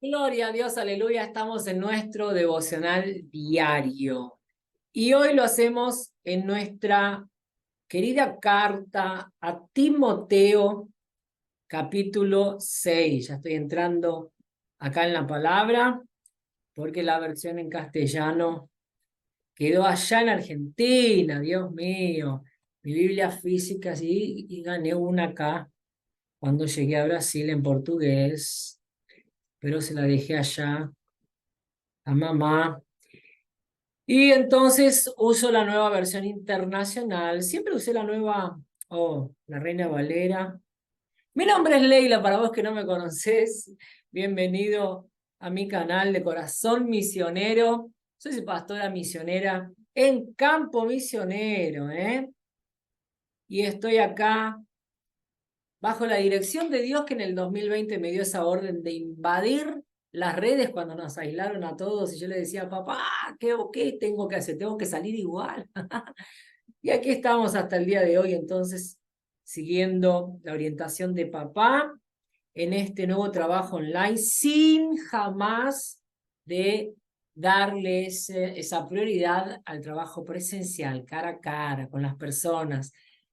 Gloria a Dios, aleluya, estamos en nuestro devocional diario y hoy lo hacemos en nuestra querida carta a Timoteo, capítulo 6. Ya estoy entrando acá en la palabra porque la versión en castellano quedó allá en Argentina, Dios mío. Mi Biblia física, sí, y gané una acá cuando llegué a Brasil en portugués, pero se la dejé allá a mamá. Y entonces uso la nueva versión internacional. Siempre usé la nueva, la Reina Valera. Mi nombre es Leila, para vos que no me conocés. Bienvenido a mi canal de Corazón Misionero. Soy pastora misionera en Campo Misionero, ¿eh? Y estoy acá bajo la dirección de Dios que en el 2020 me dio esa orden de invadir las redes cuando nos aislaron a todos y yo le decía, papá, ¿qué tengo que hacer? Tengo que salir igual. Y aquí estamos hasta el día de hoy, entonces, siguiendo la orientación de papá en este nuevo trabajo online, sin jamás de darle esa prioridad al trabajo presencial, cara a cara, con las personas,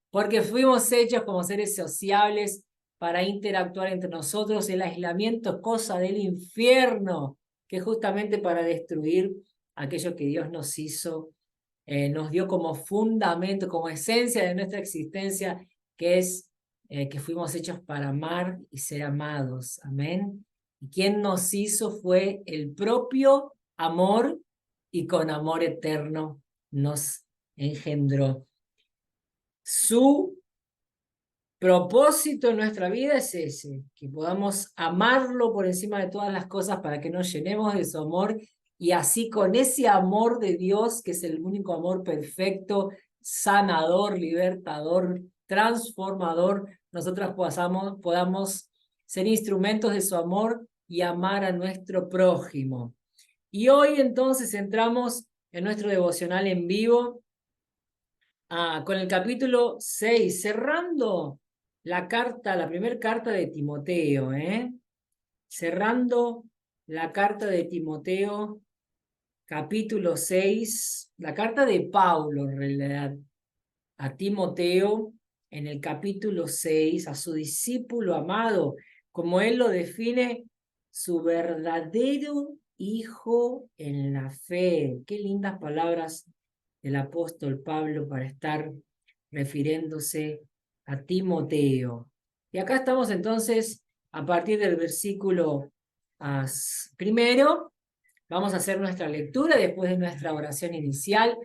porque fuimos hechos como seres sociables para interactuar entre nosotros. El aislamiento es cosa del infierno, que justamente para destruir aquello que Dios nos hizo, nos dio como fundamento, como esencia de nuestra existencia, que es que fuimos hechos para amar y ser amados. Amén. Y quien nos hizo fue el propio amor y con amor eterno nos engendró. Su propósito en nuestra vida es ese, que podamos amarlo por encima de todas las cosas para que nos llenemos de su amor y así con ese amor de Dios, que es el único amor perfecto, sanador, libertador, transformador, nosotros podamos ser instrumentos de su amor y amar a nuestro prójimo. Y hoy entonces entramos en nuestro devocional en vivo con el capítulo 6, cerrando la primera carta de Timoteo, cerrando la carta de Timoteo, capítulo 6, la carta de Pablo, en realidad, a Timoteo, en el capítulo 6, a su discípulo amado, como él lo define, su verdadero hijo en la fe. Qué lindas palabras del apóstol Pablo para estar refiriéndose a Timoteo. Y acá estamos entonces a partir del versículo primero. Vamos a hacer nuestra lectura después de nuestra oración inicial.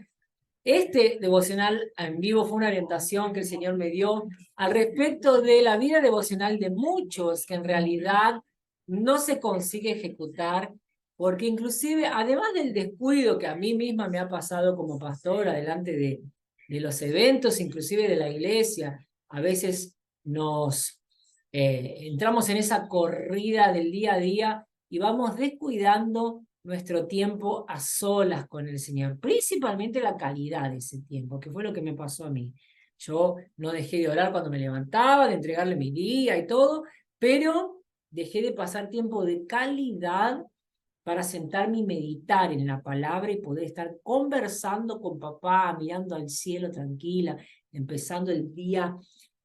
Este devocional en vivo fue una orientación que el Señor me dio al respecto de la vida devocional de muchos que en realidad no se consigue ejecutar, porque inclusive, además del descuido que a mí misma me ha pasado como pastora delante de los eventos, inclusive de la iglesia, a veces nos entramos en esa corrida del día a día y vamos descuidando nuestro tiempo a solas con el Señor, principalmente la calidad de ese tiempo, que fue lo que me pasó a mí. Yo no dejé de orar cuando me levantaba, de entregarle mi día y todo, pero dejé de pasar tiempo de calidad para sentarme y meditar en la palabra y poder estar conversando con papá, mirando al cielo tranquila, empezando el día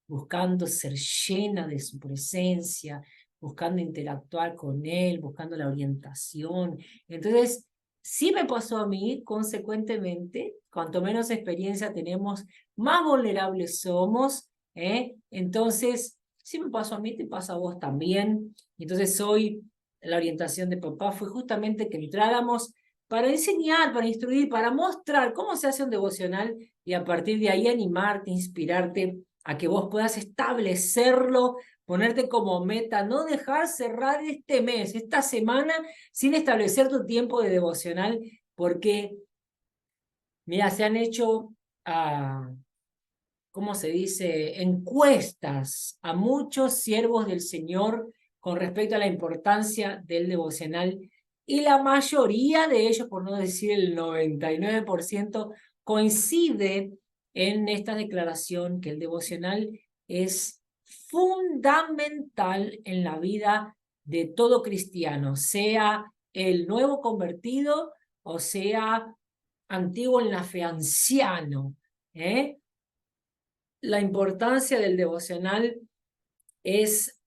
buscando ser llena de su presencia, buscando interactuar con él, buscando la orientación. Entonces, sí me pasó a mí, consecuentemente, cuanto menos experiencia tenemos, más vulnerables somos, ¿eh? Entonces, sí me pasó a mí, te pasa a vos también. Entonces, hoy la orientación de papá fue justamente que entráramos para enseñar, para instruir, para mostrar cómo se hace un devocional y a partir de ahí animarte, inspirarte a que vos puedas establecerlo, ponerte como meta, no dejar cerrar este mes, esta semana, sin establecer tu tiempo de devocional, porque, mira, se han hecho, ¿cómo se dice?, encuestas a muchos siervos del Señor con respecto a la importancia del devocional, y la mayoría de ellos, por no decir el 99%, coincide en esta declaración que el devocional es fundamental en la vida de todo cristiano, sea el nuevo convertido o sea antiguo en la fe, anciano. La importancia del devocional es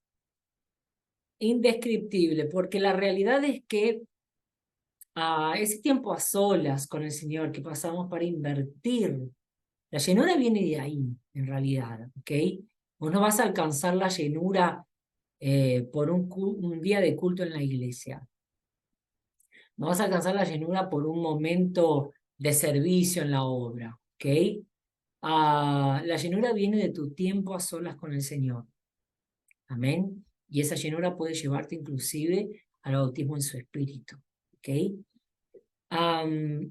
indescriptible, porque la realidad es que ese tiempo a solas con el Señor que pasamos para invertir, la llenura viene de ahí, en realidad, ¿ok? Vos no vas a alcanzar la llenura por un día de culto en la iglesia. No vas a alcanzar la llenura por un momento de servicio en la obra, ¿ok? La llenura viene de tu tiempo a solas con el Señor. Amén. Y esa llenura puede llevarte inclusive al bautismo en su espíritu, ¿ok?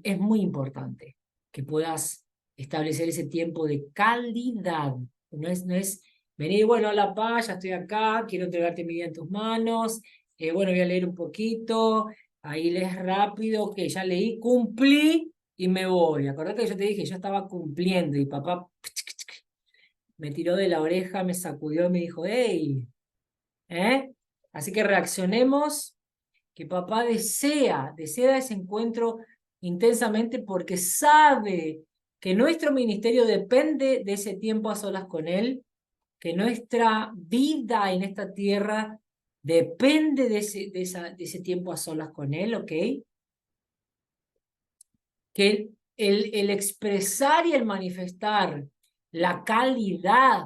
Es muy importante que puedas establecer ese tiempo de calidad. No es venir, bueno, a la paz, ya estoy acá, quiero entregarte mi vida en tus manos, bueno, voy a leer un poquito, ahí lees rápido, que ya leí, cumplí y me voy. Acordate que yo te dije, yo estaba cumpliendo y papá me tiró de la oreja, me sacudió y me dijo, hey, ¿eh? Así que reaccionemos, que papá desea ese encuentro intensamente porque sabe que nuestro ministerio depende de ese tiempo a solas con él, que nuestra vida en esta tierra depende de ese tiempo a solas con él, ¿ok? Que el expresar y el manifestar la calidad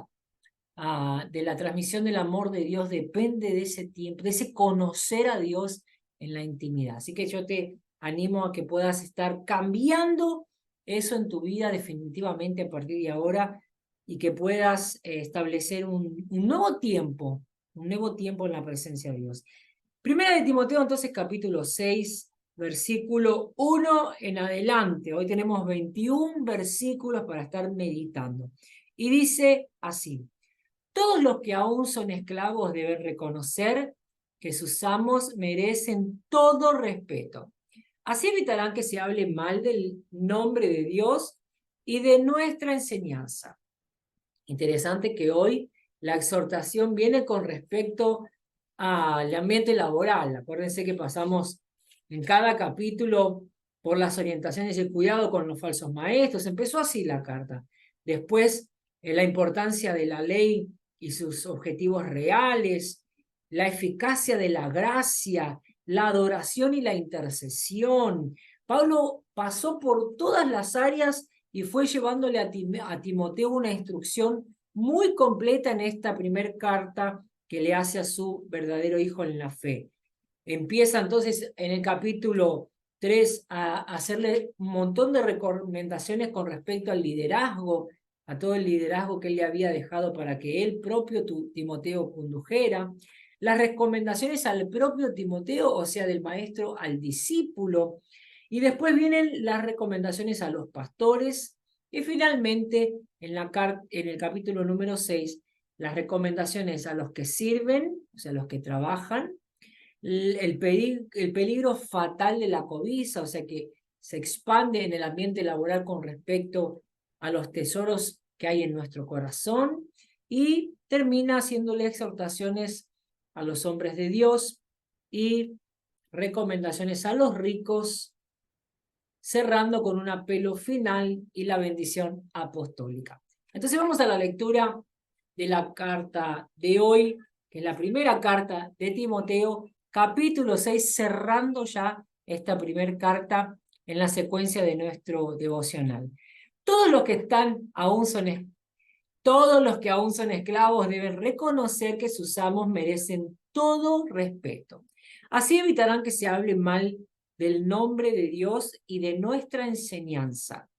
de la transmisión del amor de Dios depende de ese tiempo, de ese conocer a Dios en la intimidad. Así que yo te animo a que puedas estar cambiando eso en tu vida definitivamente a partir de ahora y que puedas establecer un nuevo tiempo en la presencia de Dios. Primera de Timoteo, entonces, capítulo 6, versículo 1 en adelante. Hoy tenemos 21 versículos para estar meditando. Y dice así: todos los que aún son esclavos deben reconocer que sus amos merecen todo respeto. Así evitarán que se hable mal del nombre de Dios y de nuestra enseñanza. Interesante que hoy la exhortación viene con respecto al ambiente laboral. Acuérdense que pasamos en cada capítulo por las orientaciones y el cuidado con los falsos maestros. Empezó así la carta. Después, la importancia de la ley y sus objetivos reales, la eficacia de la gracia, la adoración y la intercesión. Pablo pasó por todas las áreas y fue llevándole a Timoteo una instrucción muy completa en esta primer carta que le hace a su verdadero hijo en la fe. Empieza entonces en el capítulo 3 a hacerle un montón de recomendaciones con respecto al liderazgo, a todo el liderazgo que él le había dejado para que él propio, Timoteo, condujera. Las recomendaciones al propio Timoteo, o sea, del maestro al discípulo. Y después vienen las recomendaciones a los pastores. Y finalmente, en el capítulo número 6, las recomendaciones a los que sirven, o sea, los que trabajan, el peligro fatal de la cobiza, o sea, que se expande en el ambiente laboral con respecto a los tesoros que hay en nuestro corazón, y termina haciéndole exhortaciones a los hombres de Dios y recomendaciones a los ricos, cerrando con un apelo final y la bendición apostólica. Entonces vamos a la lectura de la carta de hoy, que es la primera carta de Timoteo, capítulo 6, cerrando ya esta primera carta en la secuencia de nuestro devocional. Todos los que están aún son Todos los que aún son esclavos deben reconocer que sus amos merecen todo respeto. Así evitarán que se hable mal del nombre de Dios y de nuestra enseñanza.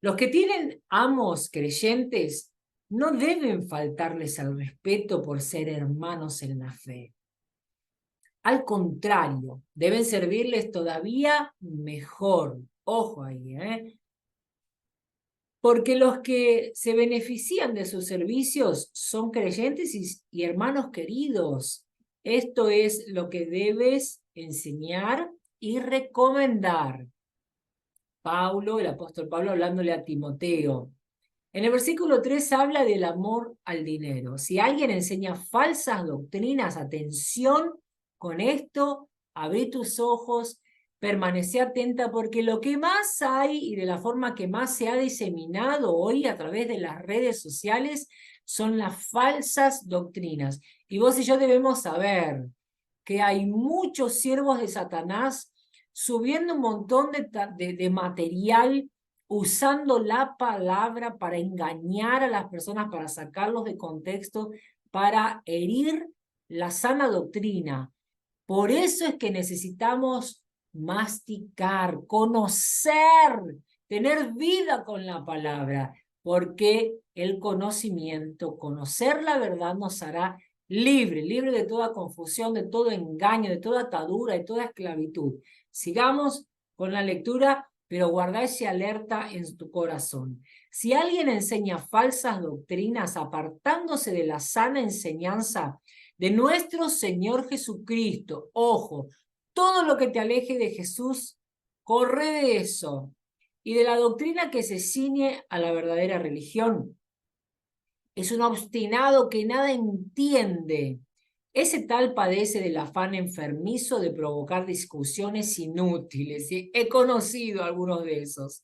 Los que tienen amos creyentes no deben faltarles al respeto por ser hermanos en la fe. Al contrario, deben servirles todavía mejor. Ojo ahí, porque los que se benefician de sus servicios son creyentes y hermanos queridos. Esto es lo que debes enseñar y recomendar. El apóstol Pablo hablándole a Timoteo. En el versículo 3 habla del amor al dinero. Si alguien enseña falsas doctrinas, atención con esto, abrí tus ojos, permanece atenta, porque lo que más hay y de la forma que más se ha diseminado hoy a través de las redes sociales son las falsas doctrinas. Y vos y yo debemos saber que hay muchos siervos de Satanás subiendo un montón de material, usando la palabra para engañar a las personas, para sacarlos de contexto, para herir la sana doctrina. Por eso es que necesitamos masticar, conocer, tener vida con la palabra, porque el conocimiento, conocer la verdad nos hará libre de toda confusión, de todo engaño, de toda atadura, de toda esclavitud. Sigamos con la lectura, pero guarda ese alerta en tu corazón. Si alguien enseña falsas doctrinas, apartándose de la sana enseñanza de nuestro Señor Jesucristo, ojo, todo lo que te aleje de Jesús, corre de eso, y de la doctrina que se ciñe a la verdadera religión. Es un obstinado que nada entiende. Ese tal padece del afán enfermizo de provocar discusiones inútiles. ¿Sí? He conocido algunos de esos,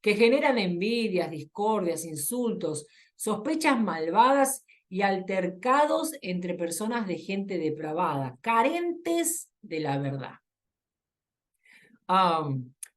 que generan envidias, discordias, insultos, sospechas malvadas y altercados entre personas de gente depravada, carentes de la verdad.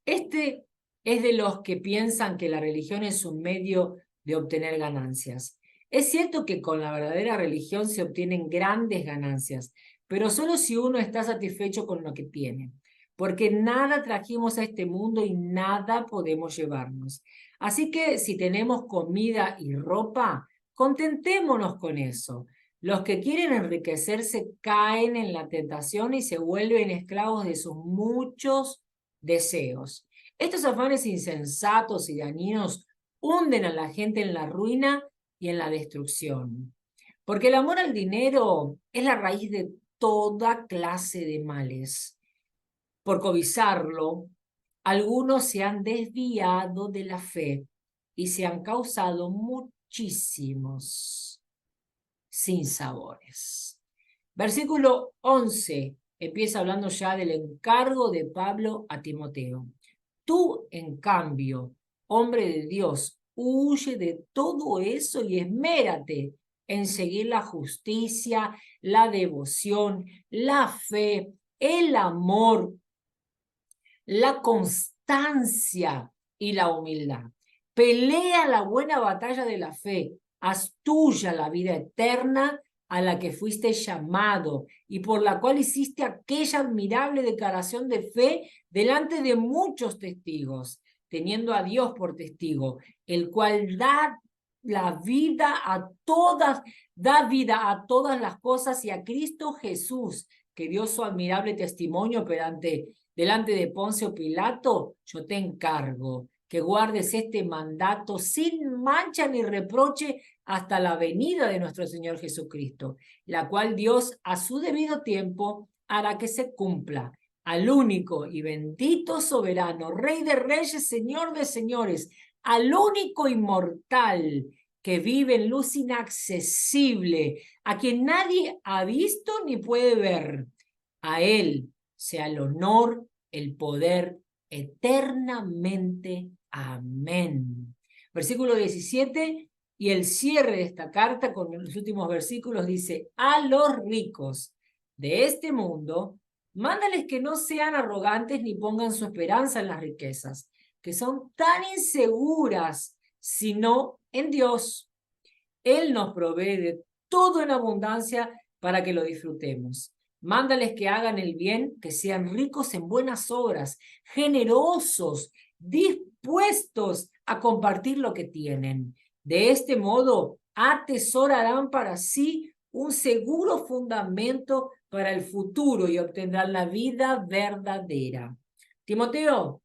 Este es de los que piensan que la religión es un medio de obtener ganancias. Es cierto que con la verdadera religión se obtienen grandes ganancias, pero solo si uno está satisfecho con lo que tiene, porque nada trajimos a este mundo y nada podemos llevarnos. Así que si tenemos comida y ropa, contentémonos con eso. Los que quieren enriquecerse caen en la tentación y se vuelven esclavos de sus muchos deseos. Estos afanes insensatos y dañinos hunden a la gente en la ruina y en la destrucción. Porque el amor al dinero es la raíz de toda clase de males. Por codiciarlo, algunos se han desviado de la fe y se han causado muchísimos sinsabores. Versículo 11 empieza hablando ya del encargo de Pablo a Timoteo. Tú, en cambio, hombre de Dios, huye de todo eso y esmérate en seguir la justicia, la devoción, la fe, el amor, la constancia y la humildad. Pelea la buena batalla de la fe, haz tuya la vida eterna a la que fuiste llamado y por la cual hiciste aquella admirable declaración de fe delante de muchos testigos, teniendo a Dios por testigo, el cual da vida a todas las cosas, y a Cristo Jesús, que dio su admirable testimonio delante de Poncio Pilato. Yo te encargo que guardes este mandato sin mancha ni reproche hasta la venida de nuestro Señor Jesucristo, la cual Dios a su debido tiempo hará que se cumpla. Al único y bendito soberano, Rey de reyes, Señor de señores, al único inmortal que vive en luz inaccesible, a quien nadie ha visto ni puede ver, a él sea el honor, el poder eternamente. Amén. Versículo 17 y el cierre de esta carta con los últimos versículos dice: a los ricos de este mundo, mándales que no sean arrogantes ni pongan su esperanza en las riquezas, que son tan inseguras, sino en Dios. Él nos provee de todo en abundancia para que lo disfrutemos. Mándales que hagan el bien, que sean ricos en buenas obras, generosos, dispuestos a compartir lo que tienen. De este modo, atesorarán para sí un seguro fundamento para el futuro y obtendrán la vida verdadera. Timoteo,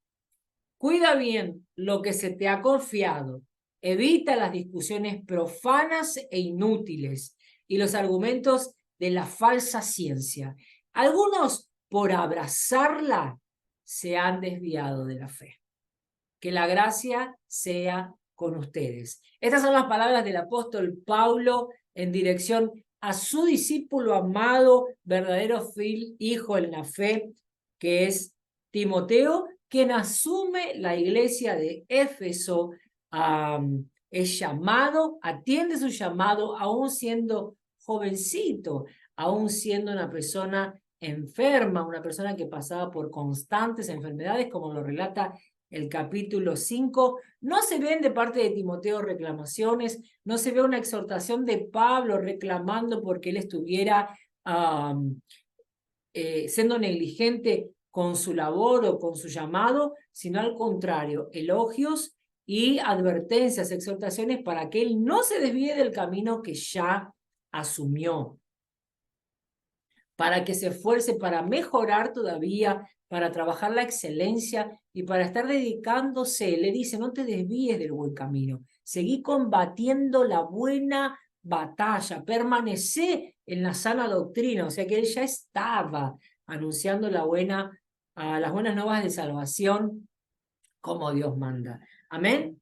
cuida bien lo que se te ha confiado. Evita las discusiones profanas e inútiles y los argumentos de la falsa ciencia. Algunos, por abrazarla, se han desviado de la fe. Que la gracia sea con ustedes. Estas son las palabras del apóstol Pablo en dirección a su discípulo amado, verdadero hijo en la fe, que es Timoteo, quien asume la iglesia de Éfeso, es llamado, atiende su llamado, aún siendo jovencito, aún siendo una persona enferma, una persona que pasaba por constantes enfermedades, como lo relata el capítulo 5. No se ven de parte de Timoteo reclamaciones, no se ve una exhortación de Pablo reclamando porque él estuviera siendo negligente con su labor o con su llamado, sino al contrario, elogios y advertencias, exhortaciones para que él no se desvíe del camino que ya asumió, para que se esfuerce para mejorar todavía, para trabajar la excelencia y para estar dedicándose. Le dice, no te desvíes del buen camino, seguí combatiendo la buena batalla, permanecé en la sana doctrina, o sea que él ya estaba anunciando las buenas nuevas de salvación como Dios manda. Amén.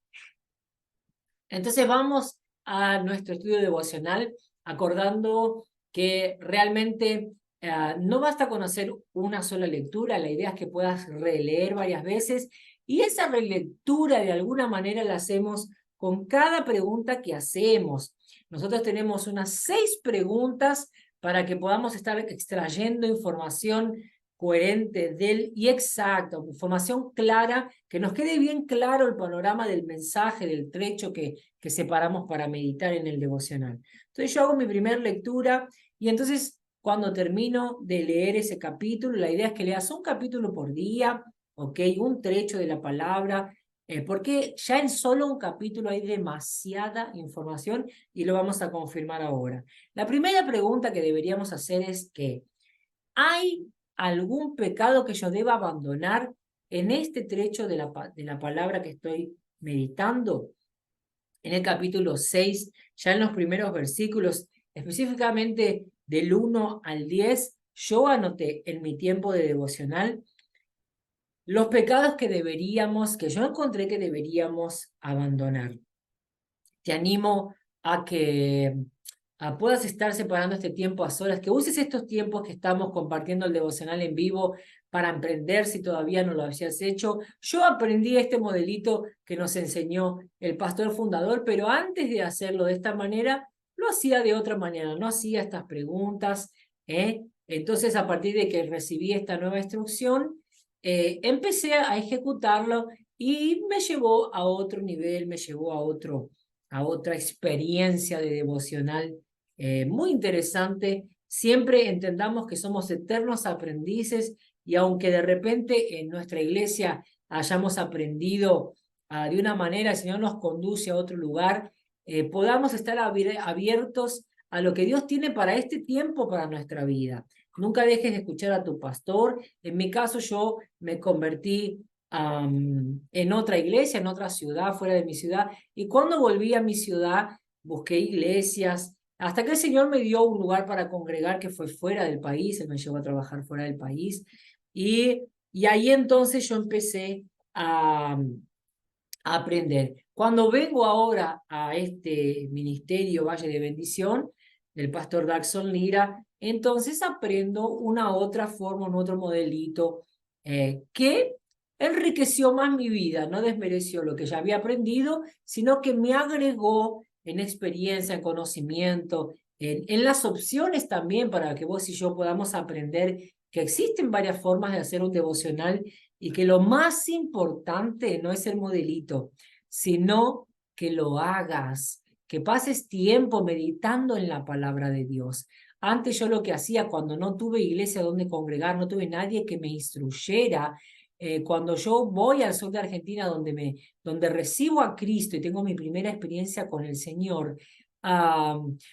Entonces vamos a nuestro estudio devocional acordando que realmente no basta con hacer una sola lectura, la idea es que puedas releer varias veces y esa relectura de alguna manera la hacemos con cada pregunta que hacemos. Nosotros tenemos unas 6 preguntas para que podamos estar extrayendo información coherente y exacta, información clara, que nos quede bien claro el panorama del mensaje, del trecho que separamos para meditar en el devocional. Entonces yo hago mi primera lectura y entonces cuando termino de leer ese capítulo, la idea es que leas un capítulo por día, ¿ok? Un trecho de la palabra, porque ya en solo un capítulo hay demasiada información y lo vamos a confirmar ahora. La primera pregunta que deberíamos hacer es que ¿hay algún pecado que yo deba abandonar en este trecho de la palabra que estoy meditando? En el capítulo 6, ya en los primeros versículos, específicamente del 1 al 10, yo anoté en mi tiempo de devocional los pecados que yo encontré que deberíamos abandonar. Te animo a que puedas estar separando este tiempo a solas, que uses estos tiempos que estamos compartiendo el devocional en vivo para emprender si todavía no lo habías hecho. Yo aprendí este modelito que nos enseñó el pastor fundador, pero antes de hacerlo de esta manera, lo hacía de otra manera, no hacía estas preguntas. Entonces, a partir de que recibí esta nueva instrucción, empecé a ejecutarlo y me llevó a otro nivel, me llevó a otra experiencia de devocional muy interesante. Siempre entendamos que somos eternos aprendices y aunque de repente en nuestra iglesia hayamos aprendido de una manera, el Señor nos conduce a otro lugar, podamos estar abiertos a lo que Dios tiene para este tiempo, para nuestra vida. Nunca dejes de escuchar a tu pastor. En mi caso, yo me convertí en otra iglesia, en otra ciudad, fuera de mi ciudad. Y cuando volví a mi ciudad, busqué iglesias, hasta que el Señor me dio un lugar para congregar que fue fuera del país, Él me llevó a trabajar fuera del país. Y ahí entonces yo empecé a aprender. Cuando vengo ahora a este ministerio Valle de Bendición, del pastor Daxon Lira, entonces aprendo una otra forma, un otro modelito que enriqueció más mi vida, no desmereció lo que ya había aprendido, sino que me agregó en experiencia, en conocimiento, en las opciones también para que vos y yo podamos aprender que existen varias formas de hacer un devocional y que lo más importante no es el modelito, sino que lo hagas, que pases tiempo meditando en la palabra de Dios. Antes yo lo que hacía cuando no tuve iglesia donde congregar, no tuve nadie que me instruyera, cuando yo voy al sur de Argentina donde recibo a Cristo y tengo mi primera experiencia con el Señor,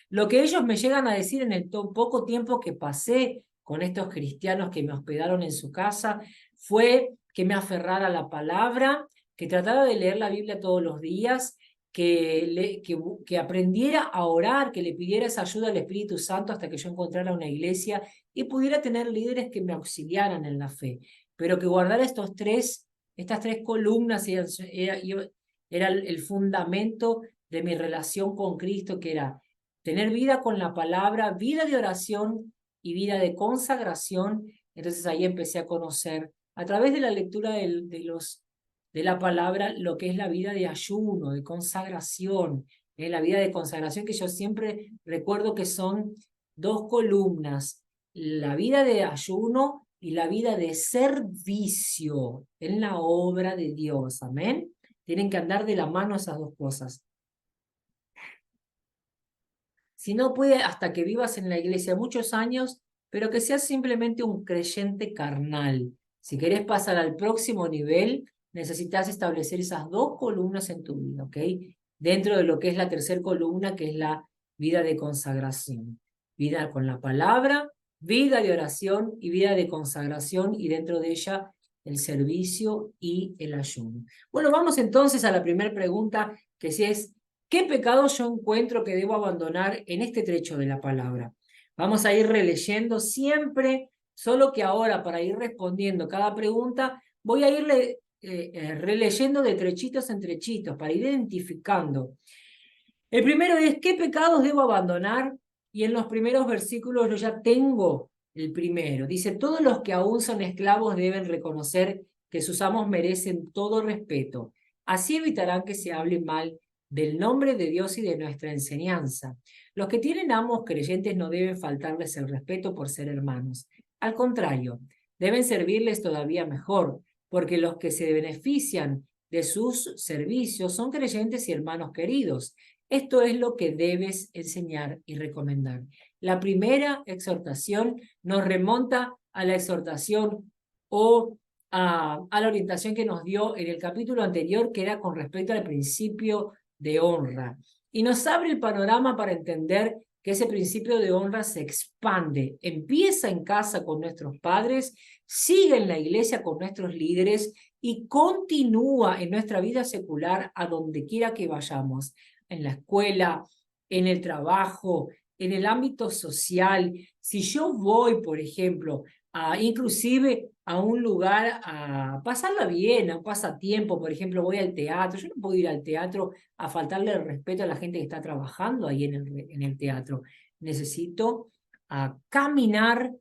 lo que ellos me llegan a decir en el poco tiempo que pasé con estos cristianos que me hospedaron en su casa fue que me aferrara a la palabra, que tratara de leer la Biblia todos los días, que aprendiera a orar, que le pidiera esa ayuda al Espíritu Santo hasta que yo encontrara una iglesia y pudiera tener líderes que me auxiliaran en la fe, pero que guardara estas tres columnas Era el fundamento de mi relación con Cristo, que era tener vida con la palabra, vida de oración y vida de consagración. Entonces ahí empecé a conocer, a través de la lectura de la palabra, lo que es la vida de ayuno, de consagración, la vida de consagración, que yo siempre recuerdo que son dos columnas, la vida de ayuno y la vida de servicio en la obra de Dios. Amén. Tienen que andar de la mano esas dos cosas. Si no puede, hasta que vivas en la iglesia muchos años, pero que seas simplemente un creyente carnal. Si querés pasar al próximo nivel, necesitas establecer esas dos columnas en tu vida, ¿ok? Dentro de lo que es la tercera columna, que es la vida de consagración. Vida con la palabra, vida de oración y vida de consagración, y dentro de ella el servicio y el ayuno. Bueno, vamos entonces a la primera pregunta, que si es: ¿qué pecado yo encuentro que debo abandonar en este trecho de la palabra? Vamos a ir releyendo siempre, solo que ahora, para ir respondiendo cada pregunta, voy a irle releyendo de trechitos en trechitos para ir identificando. El primero es: ¿qué pecados debo abandonar? Y en los primeros versículos yo ya tengo el primero. Dice: todos los que aún son esclavos deben reconocer que sus amos merecen todo respeto. Así evitarán que se hable mal del nombre de Dios y de nuestra enseñanza. Los que tienen amos creyentes no deben faltarles el respeto por ser hermanos. Al contrario, deben servirles todavía mejor, porque los que se benefician de sus servicios son creyentes y hermanos queridos. Esto es lo que debes enseñar y recomendar. La primera exhortación nos remonta a la exhortación o a la orientación que nos dio en el capítulo anterior, que era con respecto al principio de honra. Y nos abre el panorama para entender que ese principio de honra se expande, empieza en casa con nuestros padres, sigue en la iglesia con nuestros líderes y continúa en nuestra vida secular a donde quiera que vayamos, en la escuela, en el trabajo, en el ámbito social. Si yo voy, por ejemplo, inclusive a un lugar a pasarla bien, a un pasatiempo, por ejemplo, voy al teatro, yo no puedo ir al teatro a faltarle el respeto a la gente que está trabajando ahí en el teatro. Necesito caminar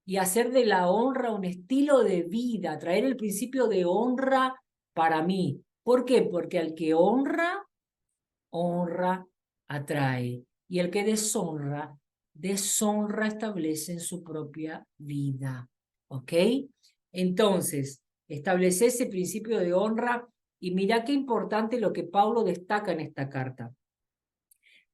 y hacer de la honra un estilo de vida, traer el principio de honra para mí. ¿Por qué? Porque al que honra, honra atrae. Y el que deshonra, deshonra establece en su propia vida. ¿Ok? Entonces, establece ese principio de honra y mira qué importante lo que Pablo destaca en esta carta.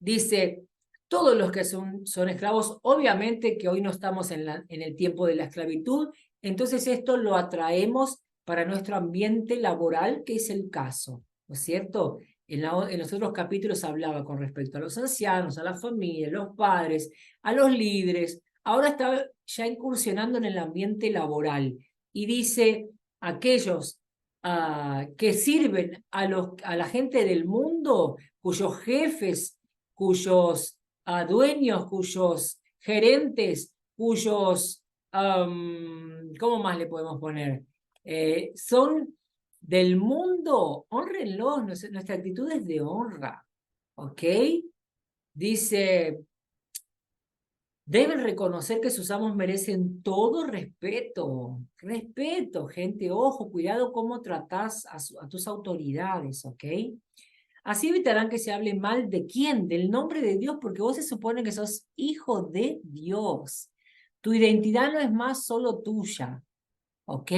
Dice: todos los que son esclavos, obviamente que hoy no estamos en el tiempo de la esclavitud, entonces esto lo atraemos para nuestro ambiente laboral, que es el caso, ¿no es cierto? En los otros capítulos hablaba con respecto a los ancianos, a la familia, a los padres, a los líderes. Ahora está ya incursionando en el ambiente laboral y dice: aquellos que sirven a la gente del mundo, cuyos jefes, cuyos dueños, cuyos gerentes, cuyos, ¿cómo más le podemos poner? Son del mundo, honrenlos, nuestra actitud es de honra, ¿ok? Dice: deben reconocer que sus amos merecen todo respeto. Respeto, gente, ojo, cuidado cómo tratás a tus autoridades, ¿ok? Así evitarán que se hable mal de quién, del nombre de Dios, porque vos se supone que sos hijo de Dios. Tu identidad no es más solo tuya, ¿ok?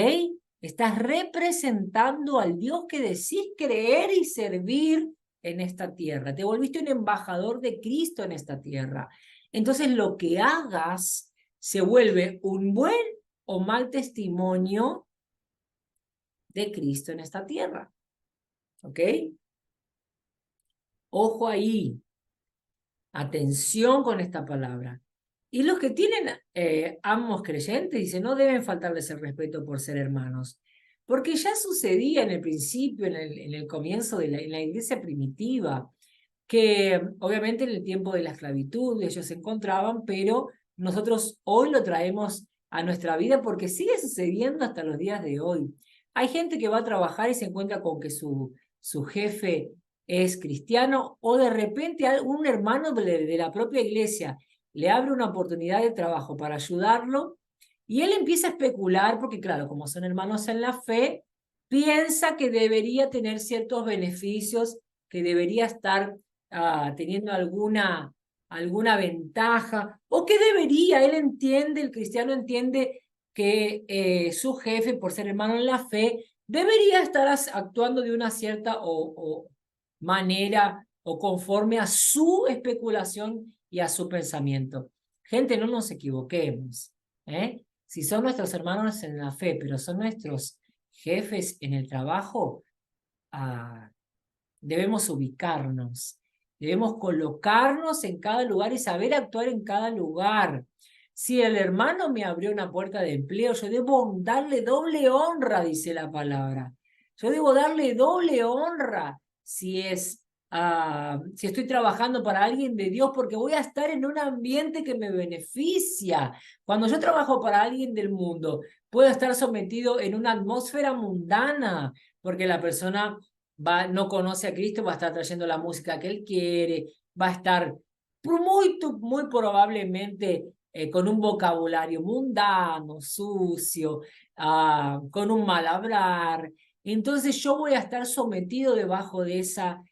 Estás representando al Dios que decís creer y servir en esta tierra. Te volviste un embajador de Cristo en esta tierra. Entonces lo que hagas se vuelve un buen o mal testimonio de Cristo en esta tierra, ¿ok? Ojo ahí. Atención con esta palabra. Y los que tienen amos creyentes, dice, no deben faltarles el respeto por ser hermanos. Porque ya sucedía en el principio, en el comienzo de en la iglesia primitiva, que obviamente en el tiempo de la esclavitud ellos se encontraban, pero nosotros hoy lo traemos a nuestra vida porque sigue sucediendo hasta los días de hoy. Hay gente que va a trabajar y se encuentra con que su su jefe es cristiano, o de repente un hermano de la propia iglesia le abre una oportunidad de trabajo para ayudarlo, y él empieza a especular, porque claro, como son hermanos en la fe, piensa que debería tener ciertos beneficios, que debería estar teniendo alguna ventaja, o que debería, él entiende, el cristiano entiende que su jefe, por ser hermano en la fe, debería estar actuando de una cierta o manera o conforme a su especulación y a su pensamiento. Gente, no nos equivoquemos, ¿eh? Si son nuestros hermanos en la fe, pero son nuestros jefes en el trabajo, debemos ubicarnos, debemos colocarnos en cada lugar y saber actuar en cada lugar. Si el hermano me abrió una puerta de empleo, yo debo darle doble honra, dice la palabra. Yo debo darle doble honra si estoy trabajando para alguien de Dios, porque voy a estar en un ambiente que me beneficia. Cuando yo trabajo para alguien del mundo, puedo estar sometido en una atmósfera mundana, porque la persona no conoce a Cristo, va a estar trayendo la música que él quiere, va a estar muy probablemente con un vocabulario mundano, sucio, con un mal hablar. Entonces yo voy a estar sometido debajo de esa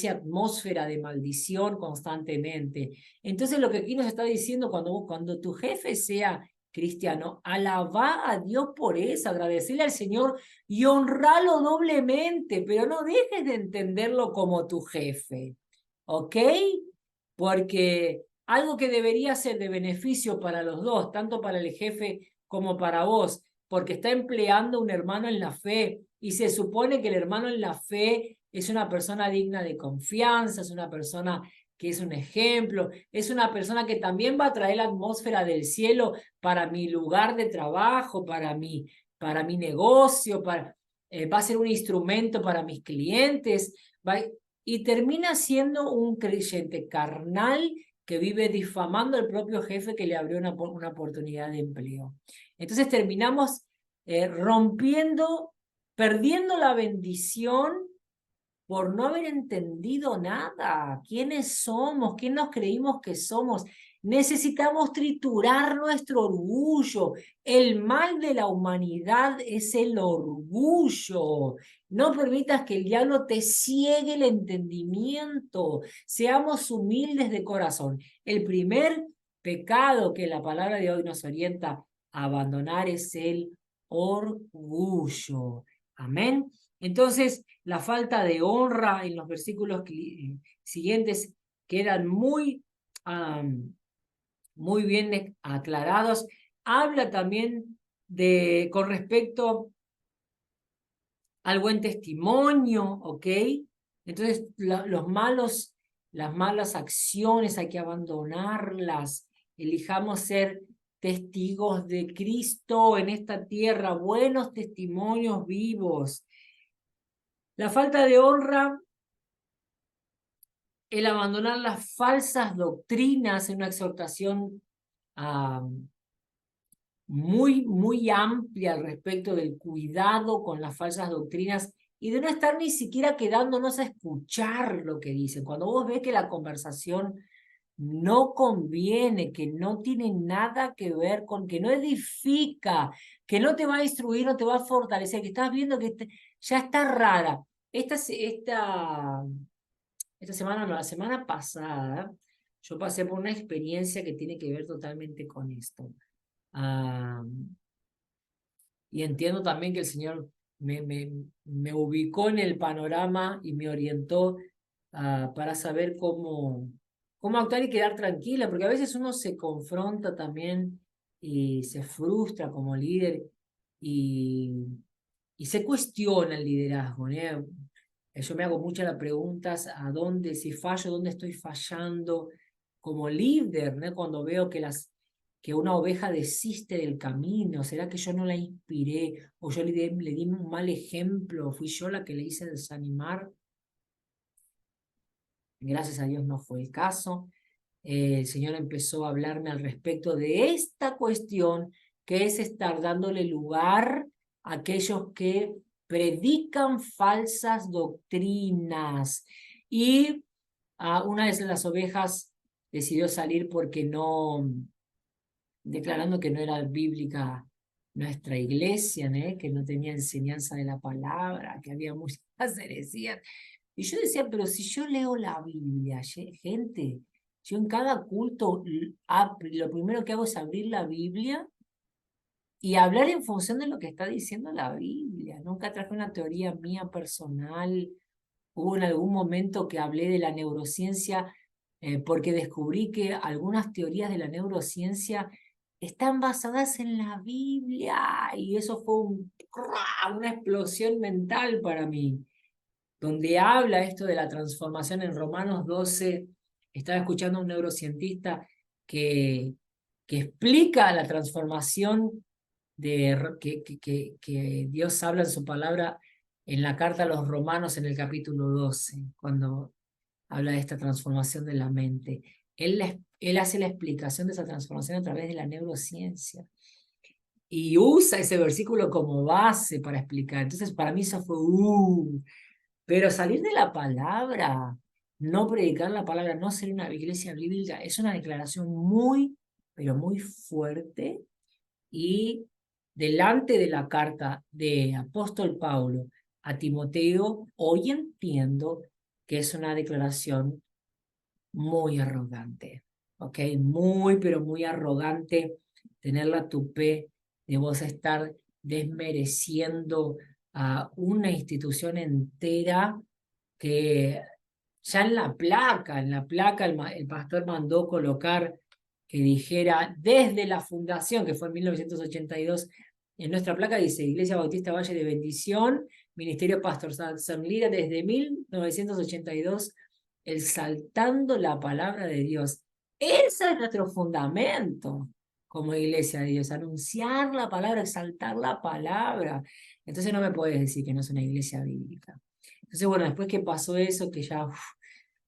atmósfera de maldición constantemente. Entonces lo que aquí nos está diciendo, cuando tu jefe sea cristiano, alaba a Dios por eso, agradecerle al Señor y honralo doblemente, pero no dejes de entenderlo como tu jefe, ¿ok? Porque algo que debería ser de beneficio para los dos, tanto para el jefe como para vos, porque está empleando un hermano en la fe y se supone que el hermano en la fe es una persona digna de confianza, es una persona que es un ejemplo, es una persona que también va a traer la atmósfera del cielo para mi lugar de trabajo, para mi negocio, va a ser un instrumento para mis clientes, y termina siendo un creyente carnal que vive difamando al propio jefe que le abrió una oportunidad de empleo. Entonces terminamos perdiendo la bendición por no haber entendido nada. ¿Quiénes somos? ¿Quién nos creímos que somos? Necesitamos triturar nuestro orgullo. El mal de la humanidad es el orgullo. No permitas que el diablo te ciegue el entendimiento. Seamos humildes de corazón. El primer pecado que la palabra de hoy nos orienta a abandonar es el orgullo. Amén. Entonces, la falta de honra en los versículos siguientes quedan muy bien aclarados. Habla también con respecto al buen testimonio, ¿ok? Entonces, las malas acciones hay que abandonarlas. Elijamos ser testigos de Cristo en esta tierra, buenos testimonios vivos. La falta de honra, el abandonar las falsas doctrinas, en una exhortación muy amplia al respecto del cuidado con las falsas doctrinas y de no estar ni siquiera quedándonos a escuchar lo que dicen. Cuando vos ves que la conversación no conviene, que no tiene nada que ver con, que no edifica, que no te va a instruir, no te va a fortalecer, que estás viendo que ya está rara. Esta semana, no, la semana pasada, yo pasé por una experiencia que tiene que ver totalmente con esto. Y entiendo también que el Señor me ubicó en el panorama y me orientó para saber cómo actuar y quedar tranquila, porque a veces uno se confronta también y se frustra como líder y, y se cuestiona el liderazgo, ¿no? Yo me hago muchas las preguntas si fallo, dónde estoy fallando como líder, ¿no? Cuando veo que una oveja desiste del camino, ¿será que yo no la inspiré o yo le di un mal ejemplo? ¿Fui yo la que le hice desanimar? Gracias a Dios no fue el caso. El Señor empezó a hablarme al respecto de esta cuestión, que es estar dándole lugar a aquellos que predican falsas doctrinas. Y una de las ovejas decidió salir porque no, declarando que no era bíblica nuestra iglesia, ¿eh? Que no tenía enseñanza de la palabra, que había muchas heresías. Y yo decía, pero si yo leo la Biblia, gente, yo en cada culto lo primero que hago es abrir la Biblia y hablar en función de lo que está diciendo la Biblia. Nunca traje una teoría mía personal. Hubo en algún momento que hablé de la neurociencia porque descubrí que algunas teorías de la neurociencia están basadas en la Biblia y eso fue una explosión mental para mí, donde habla esto de la transformación en Romanos 12. Estaba escuchando a un neurocientista que, que explica la transformación que Dios habla en su palabra en la carta a los Romanos en el capítulo 12, cuando habla de esta transformación de la mente. Él hace la explicación de esa transformación a través de la neurociencia y usa ese versículo como base para explicar. Entonces, para mí eso fue, pero salir de la palabra, no predicar la palabra, no ser una iglesia bíblica, es una declaración muy, pero muy fuerte. Y delante de la carta de apóstol Pablo a Timoteo, hoy entiendo que es una declaración muy arrogante, ¿ok? Muy, pero muy arrogante tener la tupé de vos estar desmereciendo a una institución entera que ya en la placa el pastor mandó colocar que dijera desde la fundación, que fue en 1982, en nuestra placa dice Iglesia Bautista Valle de Bendición, Ministerio Pastoral San Lira desde 1982, exaltando la palabra de Dios. Ese es nuestro fundamento como iglesia de Dios, anunciar la palabra, exaltar la palabra. Entonces no me puedes decir que no es una iglesia bíblica. Entonces, bueno, después que pasó eso, que ya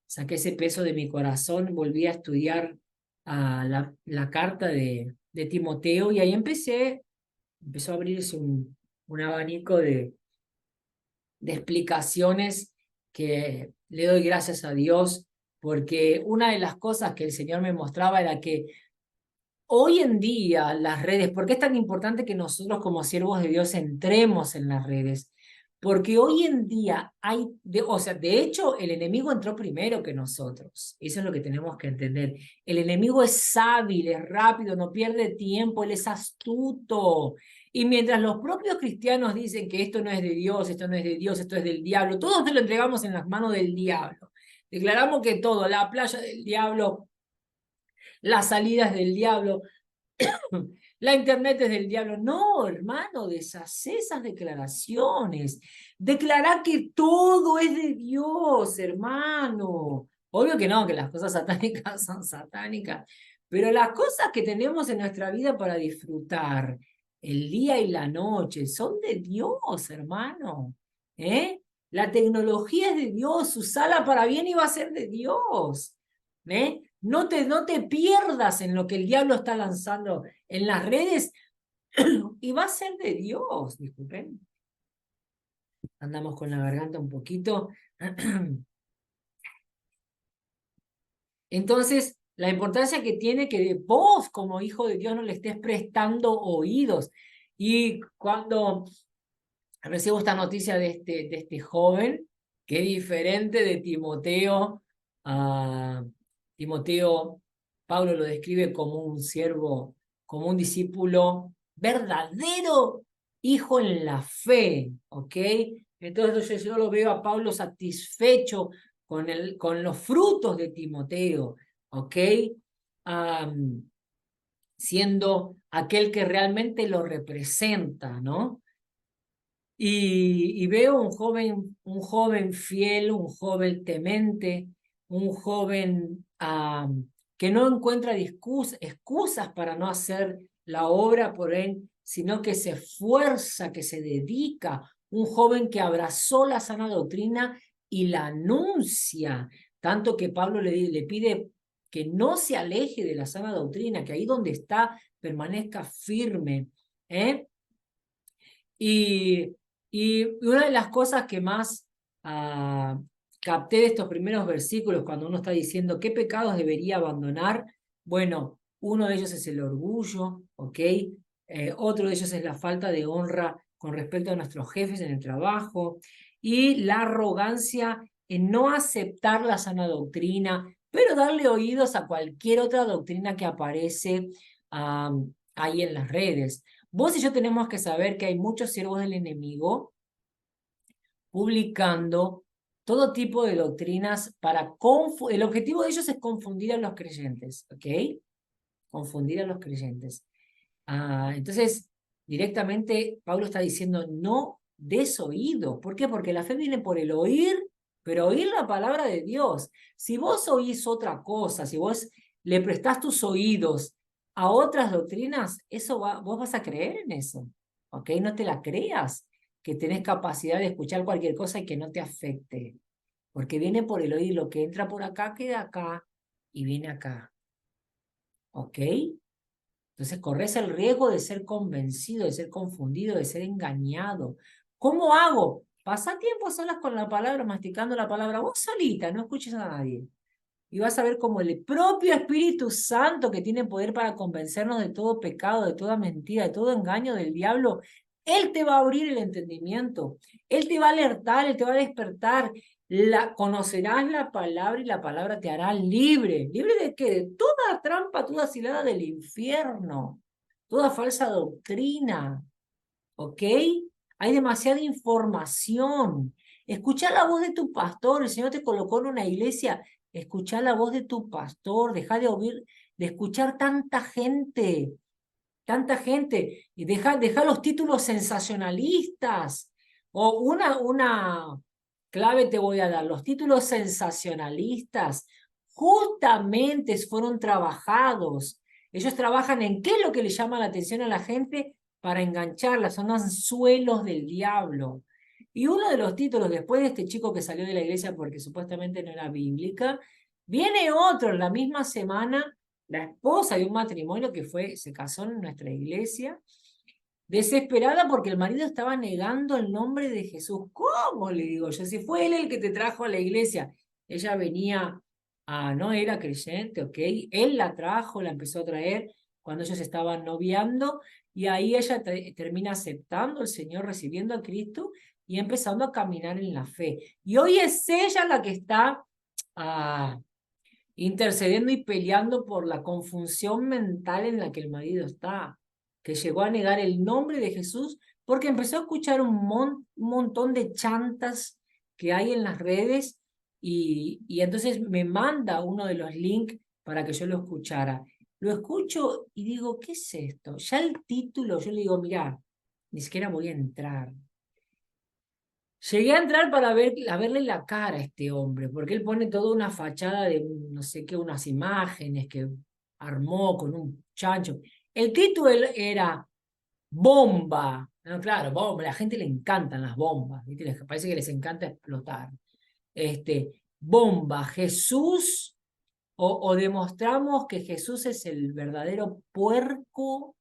saqué ese peso de mi corazón, volví a estudiar la carta de Timoteo y ahí empezó a abrirse un abanico de explicaciones que le doy gracias a Dios, porque una de las cosas que el Señor me mostraba era que hoy en día las redes, ¿por qué es tan importante que nosotros como siervos de Dios entremos en las redes? Porque hoy en día o sea, de hecho el enemigo entró primero que nosotros. Eso es lo que tenemos que entender. El enemigo es hábil, es rápido, no pierde tiempo, él es astuto. Y mientras los propios cristianos dicen que esto no es de Dios, esto no es de Dios, esto es del diablo, todos te lo entregamos en las manos del diablo. Declaramos que todo, la playa del diablo, las salidas del diablo, la internet es del diablo. No, hermano, deshacé esas declaraciones. Declará que todo es de Dios, hermano. Obvio que no, que las cosas satánicas son satánicas, pero las cosas que tenemos en nuestra vida para disfrutar, el día y la noche, son de Dios, hermano. ¿Eh? La tecnología es de Dios, usala para bien y va a ser de Dios. ¿Eh? No te pierdas en lo que el diablo está lanzando en las redes y va a ser de Dios, disculpen. Andamos con la garganta un poquito. Entonces, la importancia que tiene que vos como hijo de Dios no le estés prestando oídos. Y cuando recibo esta noticia de este joven, que es diferente de Timoteo, Timoteo, Pablo lo describe como un siervo, como un discípulo verdadero, hijo en la fe, ¿ok? Entonces yo lo veo a Pablo satisfecho con los frutos de Timoteo, ¿ok? Siendo aquel que realmente lo representa, ¿no? Y veo un joven fiel, un joven temente, un joven que no encuentra excusas para no hacer la obra por él, sino que se esfuerza, que se dedica, un joven que abrazó la sana doctrina y la anuncia, tanto que Pablo le pide que no se aleje de la sana doctrina, que ahí donde está permanezca firme. ¿Eh? Y Y una de las cosas que más capté de estos primeros versículos, cuando uno está diciendo qué pecados debería abandonar, bueno, uno de ellos es el orgullo, ¿ok? Otro de ellos es la falta de honra con respecto a nuestros jefes en el trabajo y la arrogancia en no aceptar la sana doctrina, pero darle oídos a cualquier otra doctrina que aparece ahí en las redes. Vos y yo tenemos que saber que hay muchos siervos del enemigo publicando todo tipo de doctrinas para el objetivo de ellos es confundir a los creyentes, ¿ok? Confundir a los creyentes. Entonces, directamente Pablo está diciendo, no des oído. ¿Por qué? Porque la fe viene por el oír, pero oír la palabra de Dios. Si vos oís otra cosa, si vos le prestás tus oídos a otras doctrinas, vos vas a creer en eso, ¿ok? No te la creas, que tenés capacidad de escuchar cualquier cosa y que no te afecte, porque viene por el oír, lo que entra por acá queda acá y viene acá, ¿ok? Entonces corres el riesgo de ser convencido, de ser confundido, de ser engañado. ¿Cómo hago? Pasa tiempo solas con la palabra, masticando la palabra, vos solita, no escuches a nadie. Y vas a ver cómo el propio Espíritu Santo, que tiene poder para convencernos de todo pecado, de toda mentira, de todo engaño del diablo, Él te va a abrir el entendimiento, Él te va a alertar, Él te va a despertar. Conocerás la palabra y la palabra te hará libre. ¿Libre de qué? De toda trampa, toda cilada del infierno, toda falsa doctrina. ¿Ok? Hay demasiada información. Escucha la voz de tu pastor. El Señor te colocó en una iglesia. Escucha la voz de tu pastor. Deja de oír, de escuchar tanta gente. Y deja los títulos sensacionalistas. O una clave te voy a dar. Los títulos sensacionalistas justamente fueron trabajados. Ellos trabajan en qué es lo que le llama la atención a la gente para engancharla. Son anzuelos del diablo. Y uno de los títulos, después de este chico que salió de la iglesia porque supuestamente no era bíblica, viene otro en la misma semana, la esposa de un matrimonio que se casó en nuestra iglesia, desesperada porque el marido estaba negando el nombre de Jesús. ¿Cómo? Le digo yo, si fue él el que te trajo a la iglesia. Ella venía, no era creyente, ¿ok? Él la trajo, la empezó a traer cuando ellos estaban noviando y ahí ella termina aceptando al Señor, recibiendo a Cristo y empezando a caminar en la fe. Y hoy es ella la que está intercediendo y peleando por la confusión mental en la que el marido está, que llegó a negar el nombre de Jesús porque empezó a escuchar un montón de chantas que hay en las redes y entonces me manda uno de los links para que yo lo escuchara. Lo escucho y digo, ¿qué es esto? Ya el título, yo le digo, mirá, ni siquiera voy a entrar. Llegué a entrar para verle la cara a este hombre, porque él pone toda una fachada de no sé qué, unas imágenes que armó con un chancho. El título era Bomba. No, claro, bomba. A la gente le encantan las bombas, ¿viste? Parece que les encanta explotar. Bomba, Jesús, o demostramos que Jesús es el verdadero puerco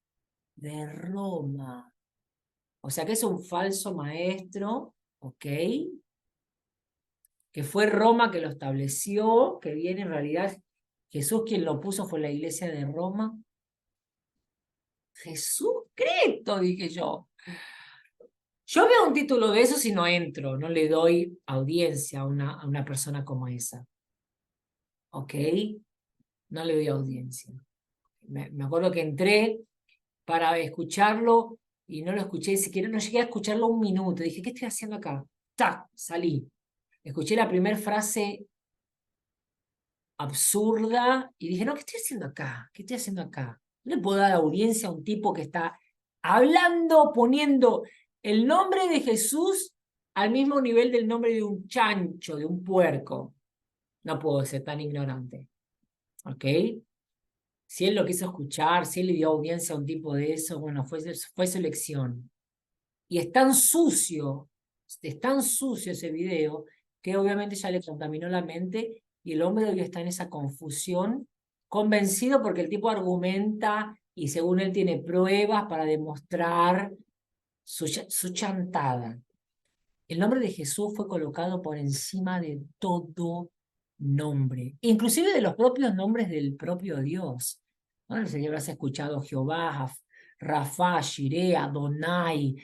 de Roma. O sea que es un falso maestro, ¿ok? Que fue Roma que lo estableció, que viene en realidad, Jesús quien lo puso fue la iglesia de Roma. Jesús Cristo, dije yo. Yo veo un título de eso si no entro, no le doy audiencia a una persona como esa. ¿Ok? No le doy audiencia. Me acuerdo que entré para escucharlo y no lo escuché ni siquiera, no llegué a escucharlo un minuto. Dije, ¿qué estoy haciendo acá? ¡Tac! Salí. Escuché la primera frase absurda y dije, no, ¿qué estoy haciendo acá? ¿Qué estoy haciendo acá? No le puedo dar audiencia a un tipo que está hablando, poniendo el nombre de Jesús al mismo nivel del nombre de un chancho, de un puerco. No puedo ser tan ignorante. ¿Ok? Si él lo quiso escuchar, si él le dio audiencia a un tipo de eso, bueno, fue su elección. Y es tan sucio ese video, que obviamente ya le contaminó la mente y el hombre hoy está en esa confusión, convencido porque el tipo argumenta y según él tiene pruebas para demostrar su chantada. el nombre de Jesús fue colocado por encima de todo nombre, inclusive de los propios nombres del propio Dios. ¿No? El Señor has escuchado Jehová, Rafa, Shireh, Adonai,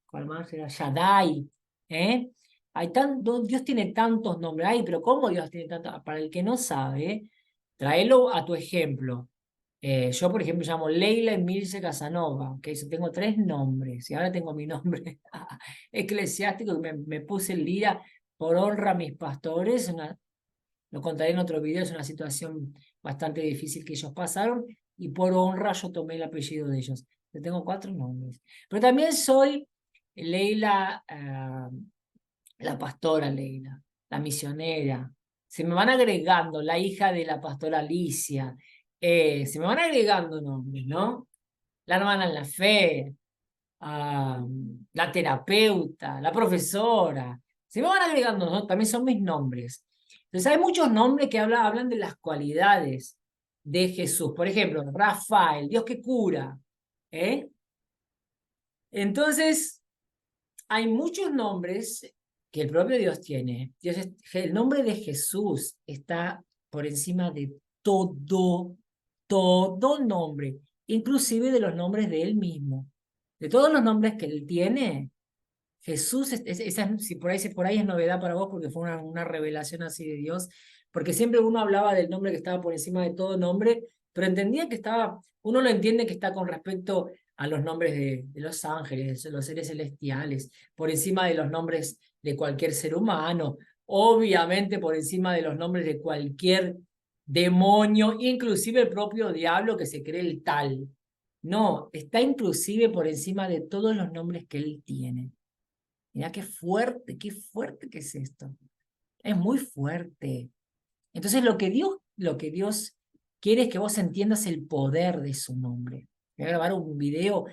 ¿cuál más era? Shaddai. ¿Eh? Dios tiene tantos nombres. Ay, pero ¿cómo Dios tiene tantos? Para el que no sabe, tráelo a tu ejemplo. Yo, por ejemplo, llamo Leila Emilce Casanova, que tengo 3 nombres y ahora tengo mi nombre eclesiástico que me puse el Lira por honra a mis pastores. Lo contaré en otro video, es una situación bastante difícil que ellos pasaron y por honra yo tomé el apellido de ellos. Yo tengo 4 nombres. Pero también soy Leila, la pastora Leila, la misionera. Se me van agregando la hija de la pastora Alicia. Se me van agregando nombres, ¿no? La hermana en la fe, la terapeuta, la profesora. Se me van agregando, ¿no? También son mis nombres. Entonces hay muchos nombres que hablan de las cualidades de Jesús. Por ejemplo, Rafael, Dios que cura. ¿Eh? Entonces, hay muchos nombres que el propio Dios tiene. El nombre de Jesús está por encima de todo, todo nombre, inclusive de los nombres de Él mismo. De todos los nombres que Él tiene, Jesús, si por ahí es novedad para vos, porque fue una revelación así de Dios, porque siempre uno hablaba del nombre que estaba por encima de todo nombre, pero entendía que estaba, uno lo entiende que está con respecto a los nombres de los ángeles, de los seres celestiales, por encima de los nombres de cualquier ser humano, obviamente por encima de los nombres de cualquier demonio, inclusive el propio diablo que se cree el tal. No, está inclusive por encima de todos los nombres que él tiene. Mira qué fuerte que es esto. Es muy fuerte. Entonces lo que Dios quiere es que vos entiendas el poder de su nombre. Voy a grabar un video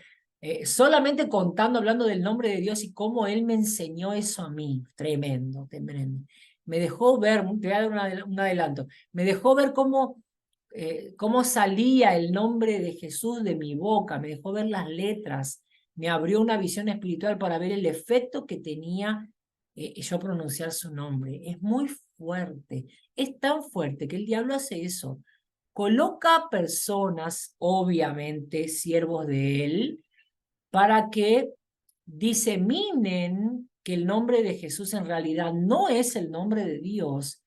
solamente contando, hablando del nombre de Dios y cómo Él me enseñó eso a mí. Tremendo, tremendo. Me dejó ver, te voy a dar un adelanto, me dejó ver cómo salía el nombre de Jesús de mi boca, me dejó ver las letras, me abrió una visión espiritual para ver el efecto que tenía yo pronunciar su nombre. Es muy fuerte, es tan fuerte que el diablo hace eso. Coloca personas, obviamente, siervos de él, para que diseminen que el nombre de Jesús en realidad no es el nombre de Dios,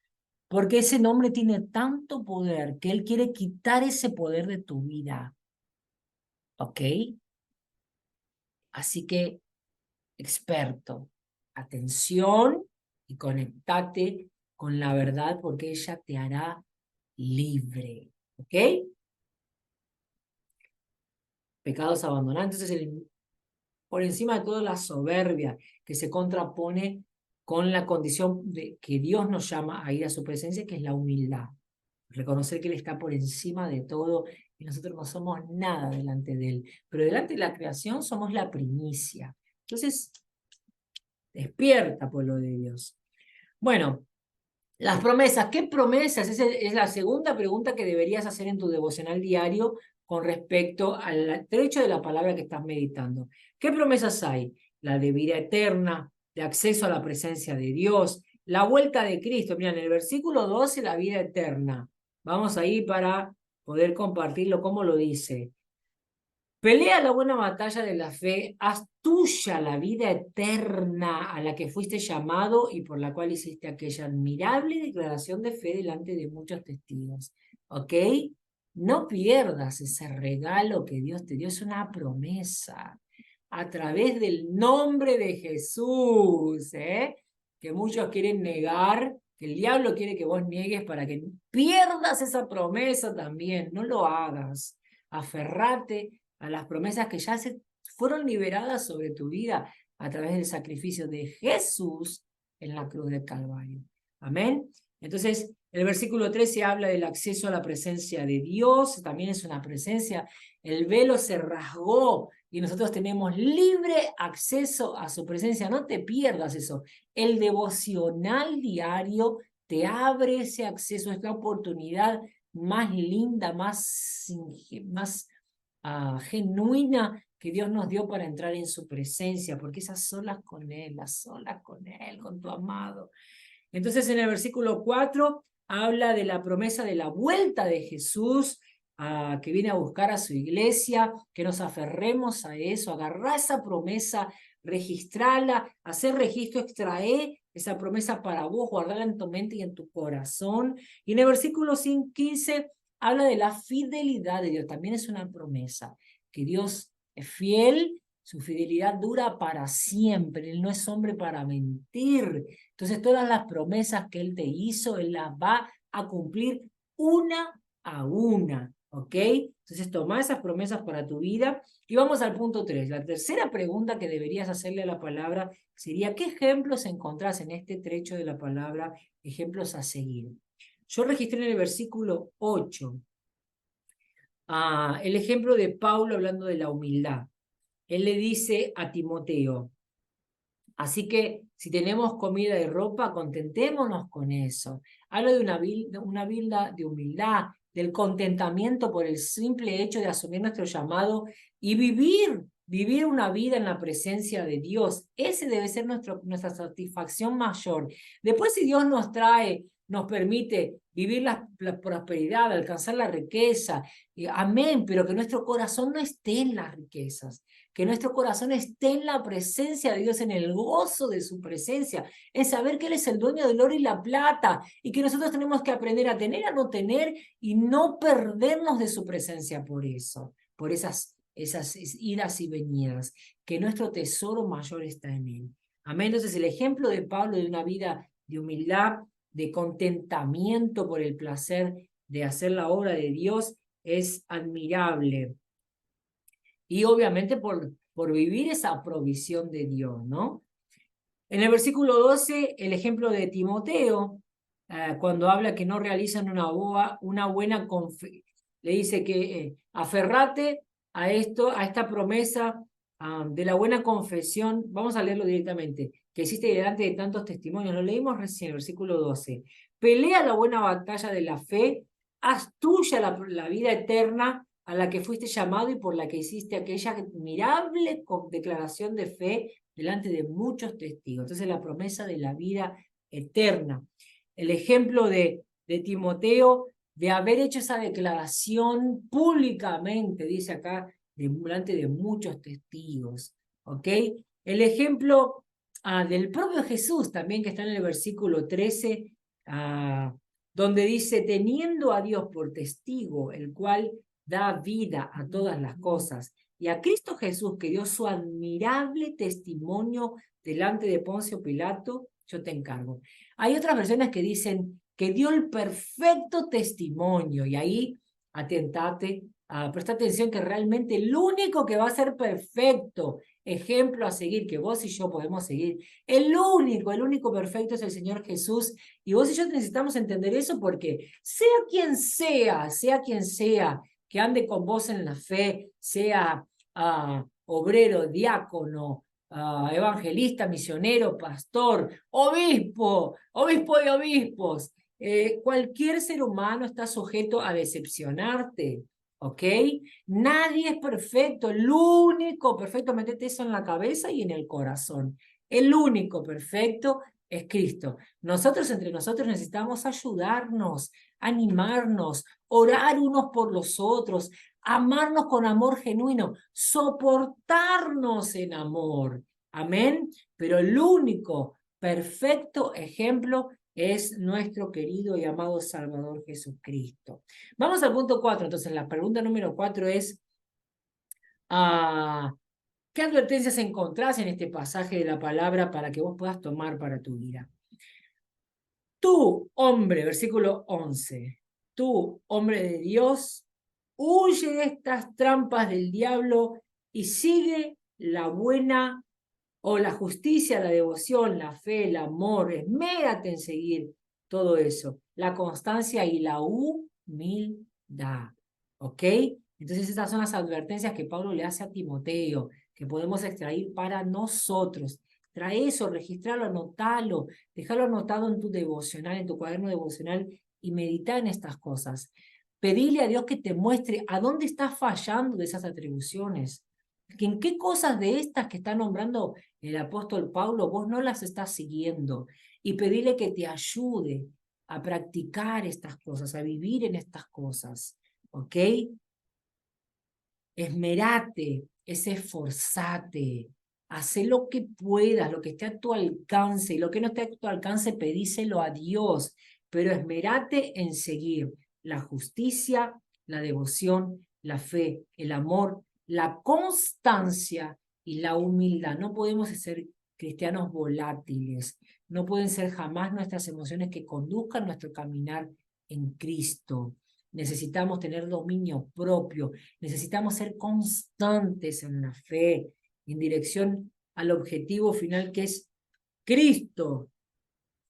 porque ese nombre tiene tanto poder que Él quiere quitar ese poder de tu vida. ¿Ok? Así que, experto, atención y conectate con la verdad porque ella te hará libre. ¿Ok? Pecados abandonados. Entonces, por encima de toda la soberbia que se contrapone con la condición de que Dios nos llama a ir a su presencia, que es la humildad. Reconocer que Él está por encima de todo y nosotros no somos nada delante de Él. Pero delante de la creación somos la primicia. Entonces, despierta, pueblo de Dios. Bueno, las promesas. ¿Qué promesas? Esa es la segunda pregunta que deberías hacer en tu devocional diario con respecto al derecho de la palabra que estás meditando. ¿Qué promesas hay? La de vida eterna, de acceso a la presencia de Dios, la vuelta de Cristo. Mira, en el versículo 12, la vida eterna. Vamos ahí para poder compartirlo como lo dice. Pelea la buena batalla de la fe, haz tuya la vida eterna a la que fuiste llamado y por la cual hiciste aquella admirable declaración de fe delante de muchos testigos. ¿Ok? No pierdas ese regalo que Dios te dio, es una promesa a través del nombre de Jesús, que muchos quieren negar, que el diablo quiere que vos niegues para que pierdas esa promesa también. No lo hagas. Aferrate a las promesas que ya se fueron liberadas sobre tu vida a través del sacrificio de Jesús en la cruz del Calvario. Amén. Entonces, el versículo 13 habla del acceso a la presencia de Dios, también es una presencia. El velo se rasgó y nosotros tenemos libre acceso a su presencia. No te pierdas eso. El devocional diario te abre ese acceso, es la oportunidad más linda, más genuina que Dios nos dio para entrar en su presencia, porque esas solas con Él, las solas con Él, con tu amado. Entonces en el versículo 4 habla de la promesa de la vuelta de Jesús, que viene a buscar a su iglesia, que nos aferremos a eso, agarrar esa promesa, registrarla, hacer registro, extraer esa promesa para vos, guardarla en tu mente y en tu corazón. Y en el versículo 15 habla de la fidelidad de Dios, también es una promesa, que Dios es fiel, su fidelidad dura para siempre, Él no es hombre para mentir. Entonces todas las promesas que Él te hizo, Él las va a cumplir una a una, ¿ok? Entonces toma esas promesas para tu vida y vamos al punto 3. La tercera pregunta que deberías hacerle a la palabra sería, ¿qué ejemplos encontrás en este trecho de la palabra, ejemplos a seguir? Yo registré en el versículo 8 el ejemplo de Pablo hablando de la humildad. Él le dice a Timoteo, así que si tenemos comida y ropa, contentémonos con eso. Habla de una vida de humildad, del contentamiento por el simple hecho de asumir nuestro llamado y vivir una vida en la presencia de Dios. Ese debe ser nuestra satisfacción mayor. Después, si Dios nos permite vivir la prosperidad, alcanzar la riqueza, amén, pero que nuestro corazón no esté en las riquezas, que nuestro corazón esté en la presencia de Dios, en el gozo de su presencia, en saber que Él es el dueño del oro y la plata, y que nosotros tenemos que aprender a tener, a no tener, y no perdernos de su presencia por eso, por esas idas y venidas, que nuestro tesoro mayor está en Él. Amén. Entonces el ejemplo de Pablo de una vida de humildad, de contentamiento por el placer de hacer la obra de Dios es admirable. Y obviamente por vivir esa provisión de Dios, ¿no? En el versículo 12, el ejemplo de Timoteo, cuando habla que no realizan una buena le dice que aferrate a esta promesa de la buena confesión. Vamos a leerlo directamente, que hiciste delante de tantos testimonios. Lo leímos recién, el versículo 12. Pelea la buena batalla de la fe, haz tuya la vida eterna a la que fuiste llamado y por la que hiciste aquella admirable declaración de fe delante de muchos testigos. Entonces la promesa de la vida eterna. El ejemplo de Timoteo, de haber hecho esa declaración públicamente, dice acá, delante de muchos testigos. ¿Ok? El ejemplo del propio Jesús también, que está en el versículo 13, donde dice, teniendo a Dios por testigo, el cual da vida a todas las cosas, y a Cristo Jesús, que dio su admirable testimonio delante de Poncio Pilato, yo te encargo. Hay otras versiones que dicen que dio el perfecto testimonio, y ahí atentate, presta atención que realmente el único que va a ser perfecto, ejemplo a seguir, que vos y yo podemos seguir, el único perfecto es el Señor Jesús, y vos y yo necesitamos entender eso porque sea quien sea, que ande con vos en la fe, sea obrero, diácono, evangelista, misionero, pastor, obispo de obispos. Cualquier ser humano está sujeto a decepcionarte, ¿ok? Nadie es perfecto, el único perfecto, metete eso en la cabeza y en el corazón. El único perfecto es Cristo. Nosotros entre nosotros necesitamos ayudarnos, animarnos, orar unos por los otros, amarnos con amor genuino, soportarnos en amor. Amén. Pero el único perfecto ejemplo es nuestro querido y amado Salvador Jesucristo. Vamos al punto 4. Entonces, la pregunta número 4 es, ¿qué advertencias encontrás en este pasaje de la palabra para que vos puedas tomar para tu vida? Tú, hombre, versículo 11, tú, hombre de Dios, huye de estas trampas del diablo y sigue la buena o la justicia, la devoción, la fe, el amor, esmérate en seguir todo eso, la constancia y la humildad, ¿ok? Entonces esas son las advertencias que Pablo le hace a Timoteo, que podemos extraer para nosotros. Trae eso, registrarlo, anotalo, dejarlo anotado en tu devocional, en tu cuaderno devocional y medita en estas cosas. Pedile a Dios que te muestre a dónde estás fallando de esas atribuciones. ¿En qué cosas de estas que está nombrando el apóstol Pablo vos no las estás siguiendo? Y pedirle que te ayude a practicar estas cosas, a vivir en estas cosas, ¿ok? Esmerate, esforzate, haz lo que puedas, lo que esté a tu alcance, y lo que no esté a tu alcance, pedíselo a Dios, pero esmerate en seguir la justicia, la devoción, la fe, el amor, la constancia y la humildad. No podemos ser cristianos volátiles, no pueden ser jamás nuestras emociones que conduzcan nuestro caminar en Cristo. Necesitamos tener dominio propio. Necesitamos ser constantes en la fe, en dirección al objetivo final que es Cristo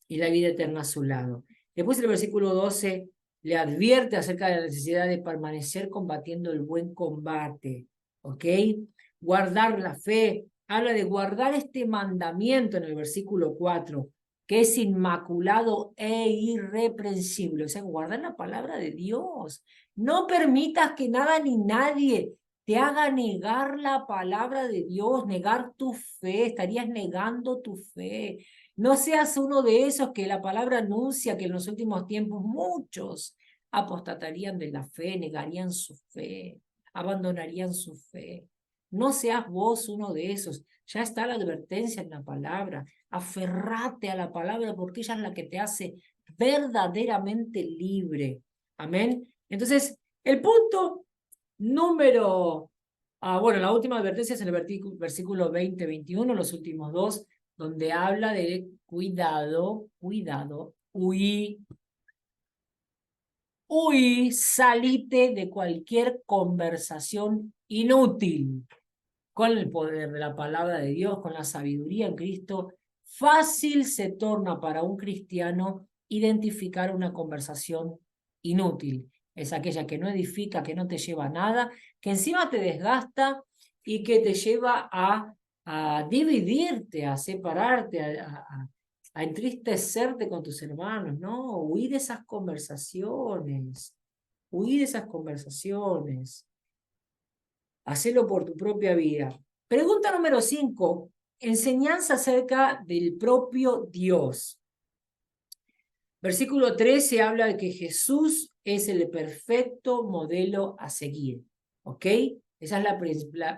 y la vida eterna a su lado. Después el versículo 12 le advierte acerca de la necesidad de permanecer combatiendo el buen combate, ¿ok? Guardar la fe, habla de guardar este mandamiento en el versículo 4, que es inmaculado e irreprensible, o sea, guardar la palabra de Dios. No permitas que nada ni nadie te haga negar la palabra de Dios, negar tu fe, estarías negando tu fe. No seas uno de esos que la palabra anuncia que en los últimos tiempos muchos apostatarían de la fe, negarían su fe, abandonarían su fe. No seas vos uno de esos. Ya está la advertencia en la palabra. Aferrate a la palabra porque ella es la que te hace verdaderamente libre. Amén. Entonces, el punto número, bueno, la última advertencia es en el versículo 20-21, los últimos dos, donde habla de cuidado, salite de cualquier conversación inútil. Con el poder de la palabra de Dios, con la sabiduría en Cristo, fácil se torna para un cristiano identificar una conversación inútil. Es aquella que no edifica, que no te lleva a nada, que encima te desgasta y que te lleva a dividirte, a separarte, a entristecerte con tus hermanos. No, huí de esas conversaciones, huí de esas conversaciones. Hacelo por tu propia vida. Pregunta número 5. Enseñanza acerca del propio Dios. Versículo 13 habla de que Jesús es el perfecto modelo a seguir. ¿Ok? Esa es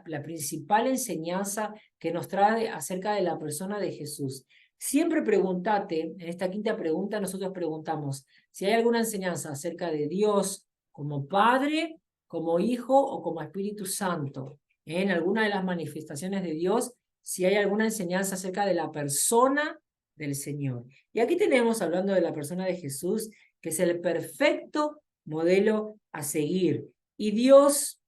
la principal enseñanza que nos trae acerca de la persona de Jesús. Siempre pregúntate, en esta quinta pregunta nosotros preguntamos si hay alguna enseñanza acerca de Dios como Padre, como Hijo o como Espíritu Santo. En alguna de las manifestaciones de Dios, si hay alguna enseñanza acerca de la persona del Señor. Y aquí tenemos, hablando de la persona de Jesús, que es el perfecto modelo a seguir. Y Dios,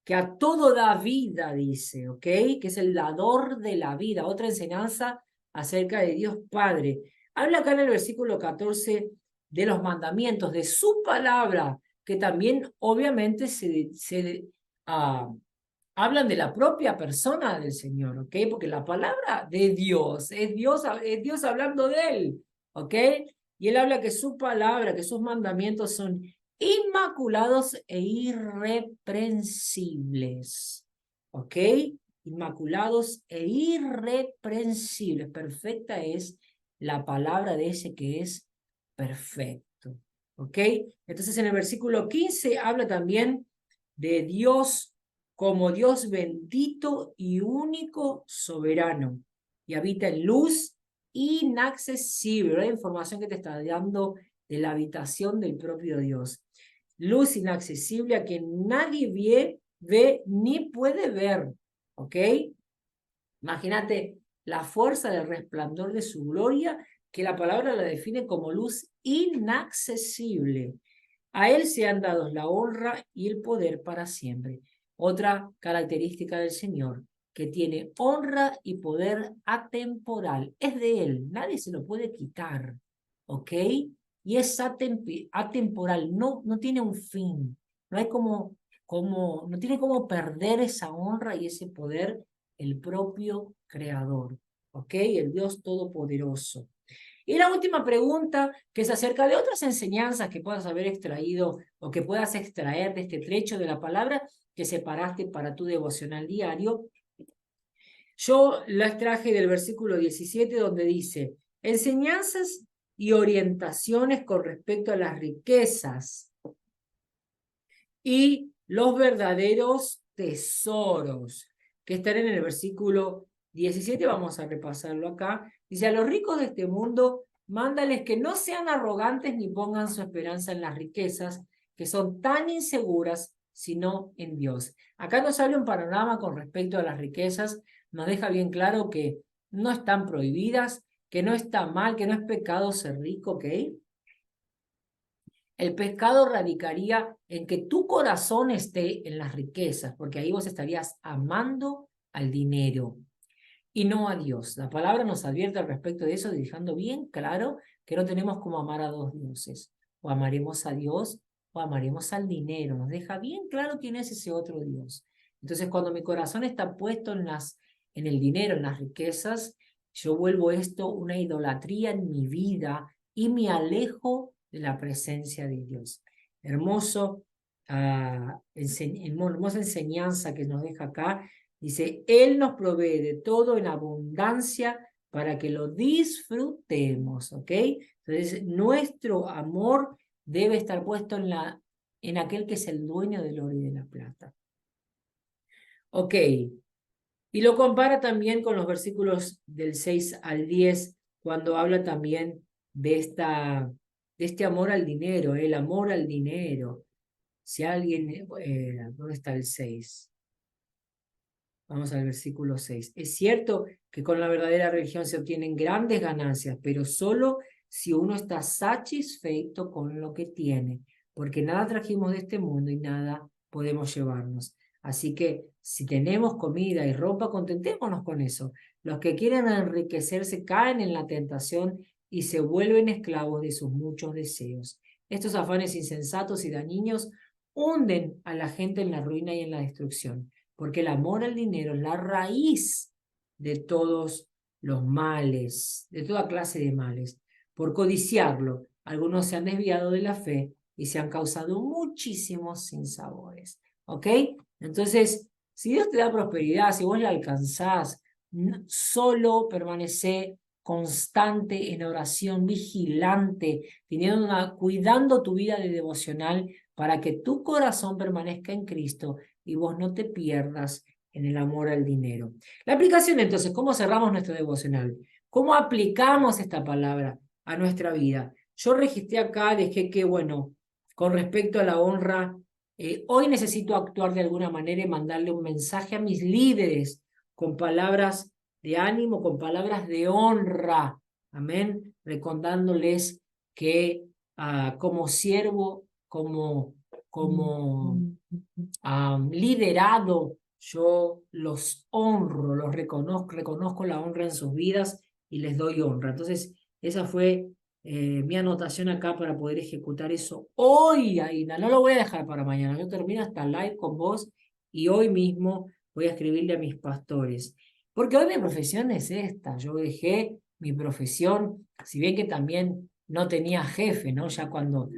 que a todo da vida, dice, ¿ok? Que es el dador de la vida. Otra enseñanza acerca de Dios Padre. Habla acá en el versículo 14 de los mandamientos, de su palabra, que también obviamente hablan de la propia persona del Señor, ¿ok? Porque la palabra de Dios es Dios hablando de él, ¿ok? Y él habla que su palabra, que sus mandamientos son inmaculados e irreprensibles, ¿ok? Inmaculados e irreprensibles. Perfecta es la palabra de ese que es perfecto, ¿ok? Entonces en el versículo 15 habla también de Dios como Dios bendito y único soberano, y habita en luz inaccesible. La información que te está dando de la habitación del propio Dios. Luz inaccesible a quien nadie ve ni puede ver. ¿Ok? Imagínate la fuerza del resplandor de su gloria, que la palabra la define como luz inaccesible. A él se han dado la honra y el poder para siempre. Otra característica del Señor, que tiene honra y poder atemporal. Es de él, nadie se lo puede quitar, ¿ok? Y es atemporal, no tiene un fin. No hay no tiene como perder esa honra y ese poder el propio Creador, ¿ok? El Dios Todopoderoso. Y la última pregunta, que es acerca de otras enseñanzas que puedas haber extraído o que puedas extraer de este trecho de la palabra que separaste para tu devocional diario. Yo la extraje del versículo 17 donde dice, enseñanzas y orientaciones con respecto a las riquezas y los verdaderos tesoros, que están en el versículo 17, vamos a repasarlo acá. Dice, a los ricos de este mundo, mándales que no sean arrogantes ni pongan su esperanza en las riquezas, que son tan inseguras, sino en Dios. Acá nos habla un panorama con respecto a las riquezas, nos deja bien claro que no están prohibidas, que no está mal, que no es pecado ser rico, ¿ok? El pecado radicaría en que tu corazón esté en las riquezas, porque ahí vos estarías amando al dinero y no a Dios. La palabra nos advierte al respecto de eso, dejando bien claro que no tenemos como amar a dos dioses. O amaremos a Dios o amaremos al dinero. Nos deja bien claro quién es ese otro Dios. Entonces, cuando mi corazón está puesto en el dinero, en las riquezas, yo vuelvo esto una idolatría en mi vida y me alejo de la presencia de Dios. Hermoso, hermosa enseñanza que nos deja acá. Dice, Él nos provee de todo en abundancia para que lo disfrutemos, ¿ok? Entonces, nuestro amor debe estar puesto en aquel que es el dueño del oro y de la plata. Ok, y lo compara también con los versículos del 6 al 10, cuando habla también de este amor al dinero, el amor al dinero. Si alguien, ¿dónde está el 6? Vamos al versículo 6. Es cierto que con la verdadera religión se obtienen grandes ganancias, pero solo si uno está satisfecho con lo que tiene, porque nada trajimos de este mundo y nada podemos llevarnos. Así que si tenemos comida y ropa, contentémonos con eso. Los que quieren enriquecerse caen en la tentación y se vuelven esclavos de sus muchos deseos. Estos afanes insensatos y dañinos hunden a la gente en la ruina y en la destrucción, porque el amor al dinero es la raíz de todos los males, de toda clase de males. Por codiciarlo, algunos se han desviado de la fe y se han causado muchísimos sinsabores. ¿Ok? Entonces, si Dios te da prosperidad, si vos la alcanzás, solo permanece constante en oración, vigilante, cuidando tu vida de devocional para que tu corazón permanezca en Cristo y vos no te pierdas en el amor al dinero. La aplicación entonces, ¿cómo cerramos nuestro devocional? ¿Cómo aplicamos esta palabra a nuestra vida? Yo registré acá, dejé que, bueno, con respecto a la honra, hoy necesito actuar de alguna manera y mandarle un mensaje a mis líderes con palabras de ánimo, con palabras de honra. Amén. Recordándoles que como siervo, como liderado, yo los honro, los reconozco la honra en sus vidas y les doy honra. Entonces, esa fue mi anotación acá para poder ejecutar eso hoy, Aina. No lo voy a dejar para mañana. Yo termino esta live con vos y hoy mismo voy a escribirle a mis pastores. Porque hoy mi profesión es esta. Yo dejé mi profesión, si bien que también no tenía jefe, ¿no? Ya cuando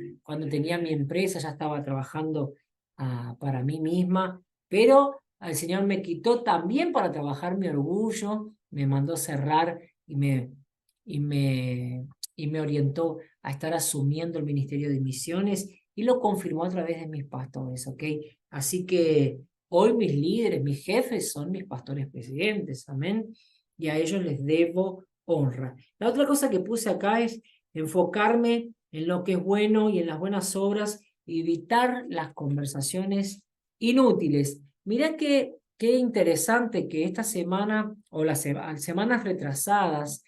tenía mi empresa ya estaba trabajando para mí misma, pero el Señor me quitó también para trabajar mi orgullo, me mandó cerrar y me, y me orientó a estar asumiendo el ministerio de misiones y lo confirmó a través de mis pastores, ¿ok? Así que hoy mis líderes, mis jefes son mis pastores presidentes, amén, y a ellos les debo honra. La otra cosa que puse acá es enfocarme en lo que es bueno y en las buenas obras, evitar las conversaciones inútiles. Mira qué interesante que esta semana o las semanas retrasadas,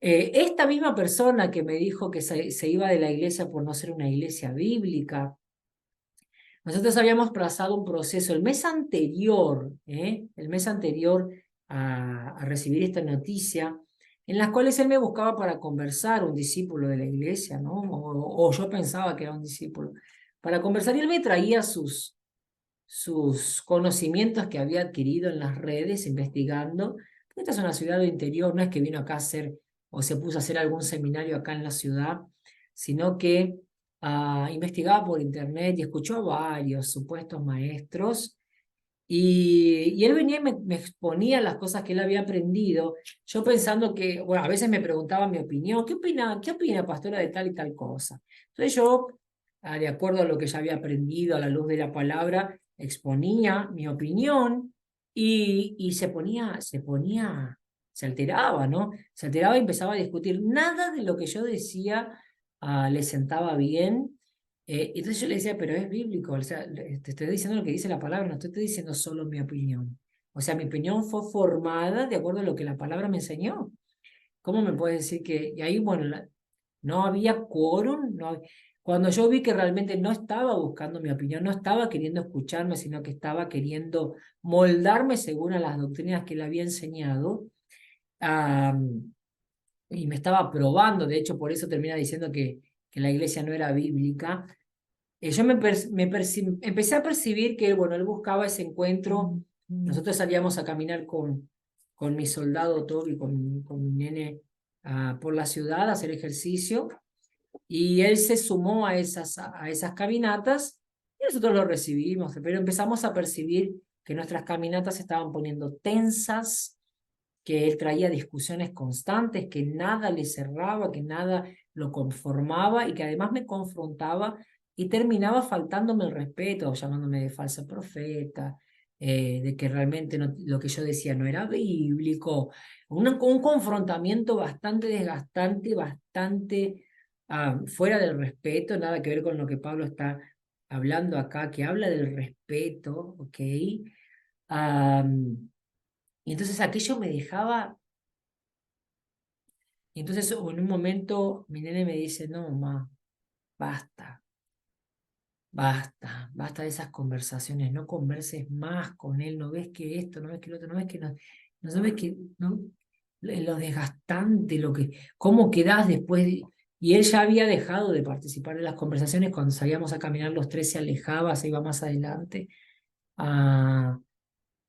esta misma persona que me dijo que se iba de la iglesia por no ser una iglesia bíblica, nosotros habíamos pasado un proceso el mes anterior a recibir esta noticia, en las cuales él me buscaba para conversar, un discípulo de la iglesia, ¿no? O yo pensaba que era un discípulo, para conversar, y él me traía sus conocimientos que había adquirido en las redes, investigando. Esta es una ciudad de interior, no es que vino acá a hacer o se puso a hacer algún seminario acá en la ciudad, sino que investigaba por internet y escuchó a varios supuestos maestros y él venía y me exponía las cosas que él había aprendido, yo pensando que, bueno, a veces me preguntaba mi opinión, qué opina pastora de tal y tal cosa? Entonces yo, de acuerdo a lo que ya había aprendido a la luz de la palabra, exponía mi opinión y se alteraba, ¿no? Se alteraba y empezaba a discutir. Nada de lo que yo decía le sentaba bien. Entonces yo le decía, pero es bíblico, o sea, te estoy diciendo lo que dice la palabra, no te estoy diciendo solo mi opinión. O sea, mi opinión fue formada de acuerdo a lo que la palabra me enseñó. ¿Cómo me puedes decir que...? Y ahí, bueno, no había quórum, cuando yo vi que realmente no estaba buscando mi opinión, no estaba queriendo escucharme, sino que estaba queriendo moldarme según a las doctrinas que él había enseñado, ah, y me estaba probando, de hecho por eso termina diciendo que la iglesia no era bíblica. Yo empecé a percibir que bueno, él buscaba ese encuentro. Nosotros salíamos a caminar con mi soldado Toby, con mi nene, por la ciudad a hacer ejercicio, y él se sumó a esas caminatas y nosotros lo recibimos, pero empezamos a percibir que nuestras caminatas se estaban poniendo tensas, que él traía discusiones constantes, que nada le cerraba, que nada lo conformaba y que además me confrontaba y terminaba faltándome el respeto, llamándome de falsa profeta, de que realmente lo que yo decía no era bíblico, un confrontamiento bastante desgastante, bastante fuera del respeto, nada que ver con lo que Pablo está hablando acá, que habla del respeto, ¿ok? Y entonces aquello me dejaba, y entonces en un momento mi nene me dice, no, mamá, basta, basta de esas conversaciones, no converses más con él, no ves que esto, no ves que lo otro, no ves que no sabes que, no, lo desgastante, cómo quedás después y él ya había dejado de participar en las conversaciones, cuando salíamos a caminar los tres se alejaba, se iba más adelante. Ah,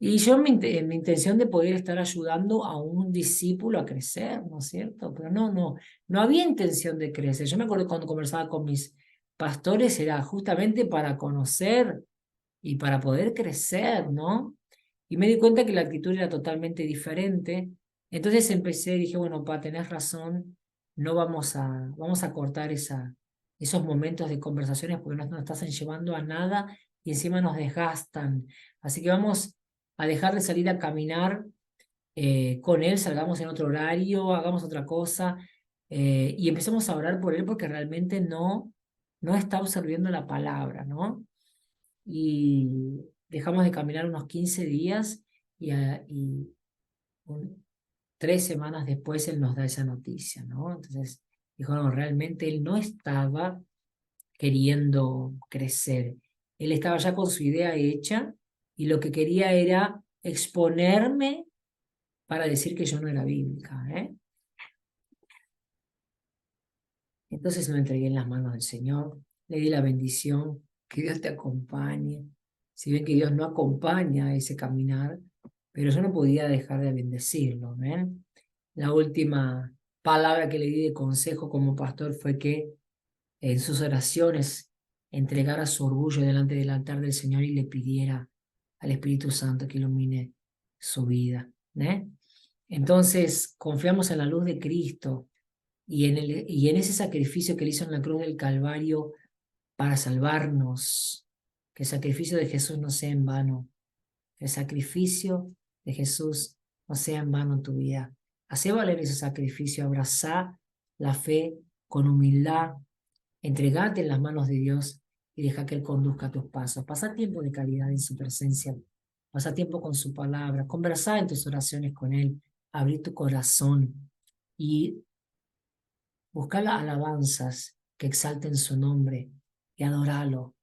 Y yo mi intención de poder estar ayudando a un discípulo a crecer, ¿no es cierto? Pero no había intención de crecer. Yo me acuerdo cuando conversaba con mis pastores, era justamente para conocer y para poder crecer, ¿no? Y me di cuenta que la actitud era totalmente diferente. Entonces empecé, dije, bueno, pa, tenés razón, no vamos a cortar esos momentos de conversaciones porque no nos están llevando a nada y encima nos desgastan. Así que vamos a dejar de salir a caminar con él, salgamos en otro horario, hagamos otra cosa y empecemos a orar por él porque realmente no está absorbiendo la palabra, ¿no? Y dejamos de caminar unos 15 días y 3 semanas después él nos da esa noticia, ¿no? Entonces dijo, no, realmente él no estaba queriendo crecer, él estaba ya con su idea hecha y lo que quería era exponerme para decir que yo no era bíblica, ¿eh? Entonces me entregué en las manos del Señor, le di la bendición, que Dios te acompañe. Si bien que Dios no acompaña ese caminar, pero yo no podía dejar de bendecirlo, ¿ven? La última palabra que le di de consejo como pastor fue que en sus oraciones entregara su orgullo delante del altar del Señor y le pidiera al Espíritu Santo que ilumine su vida, ¿eh? Entonces confiamos en la luz de Cristo y en ese sacrificio que él hizo en la cruz del Calvario para salvarnos. Que el sacrificio de Jesús no sea en vano. Que el sacrificio de Jesús no sea en vano en tu vida. Hacé valer ese sacrificio, abrazá la fe con humildad, entregate en las manos de Dios y deja que Él conduzca tus pasos. Pasa tiempo de calidad en su presencia. Pasa tiempo con su palabra. Conversá en tus oraciones con Él. Abrí tu corazón y busca las alabanzas que exalten su nombre y adoralo.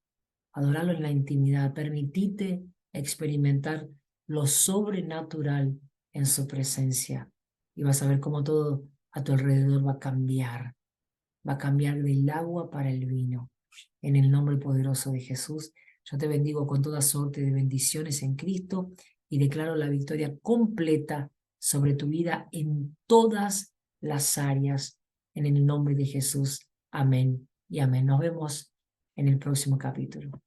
Adoralo en la intimidad. Permitite experimentar lo sobrenatural en su presencia. Y vas a ver cómo todo a tu alrededor va a cambiar. Va a cambiar del agua para el vino. En el nombre poderoso de Jesús, yo te bendigo con toda suerte de bendiciones en Cristo y declaro la victoria completa sobre tu vida en todas las áreas, en el nombre de Jesús. Amén y amén. Nos vemos en el próximo capítulo.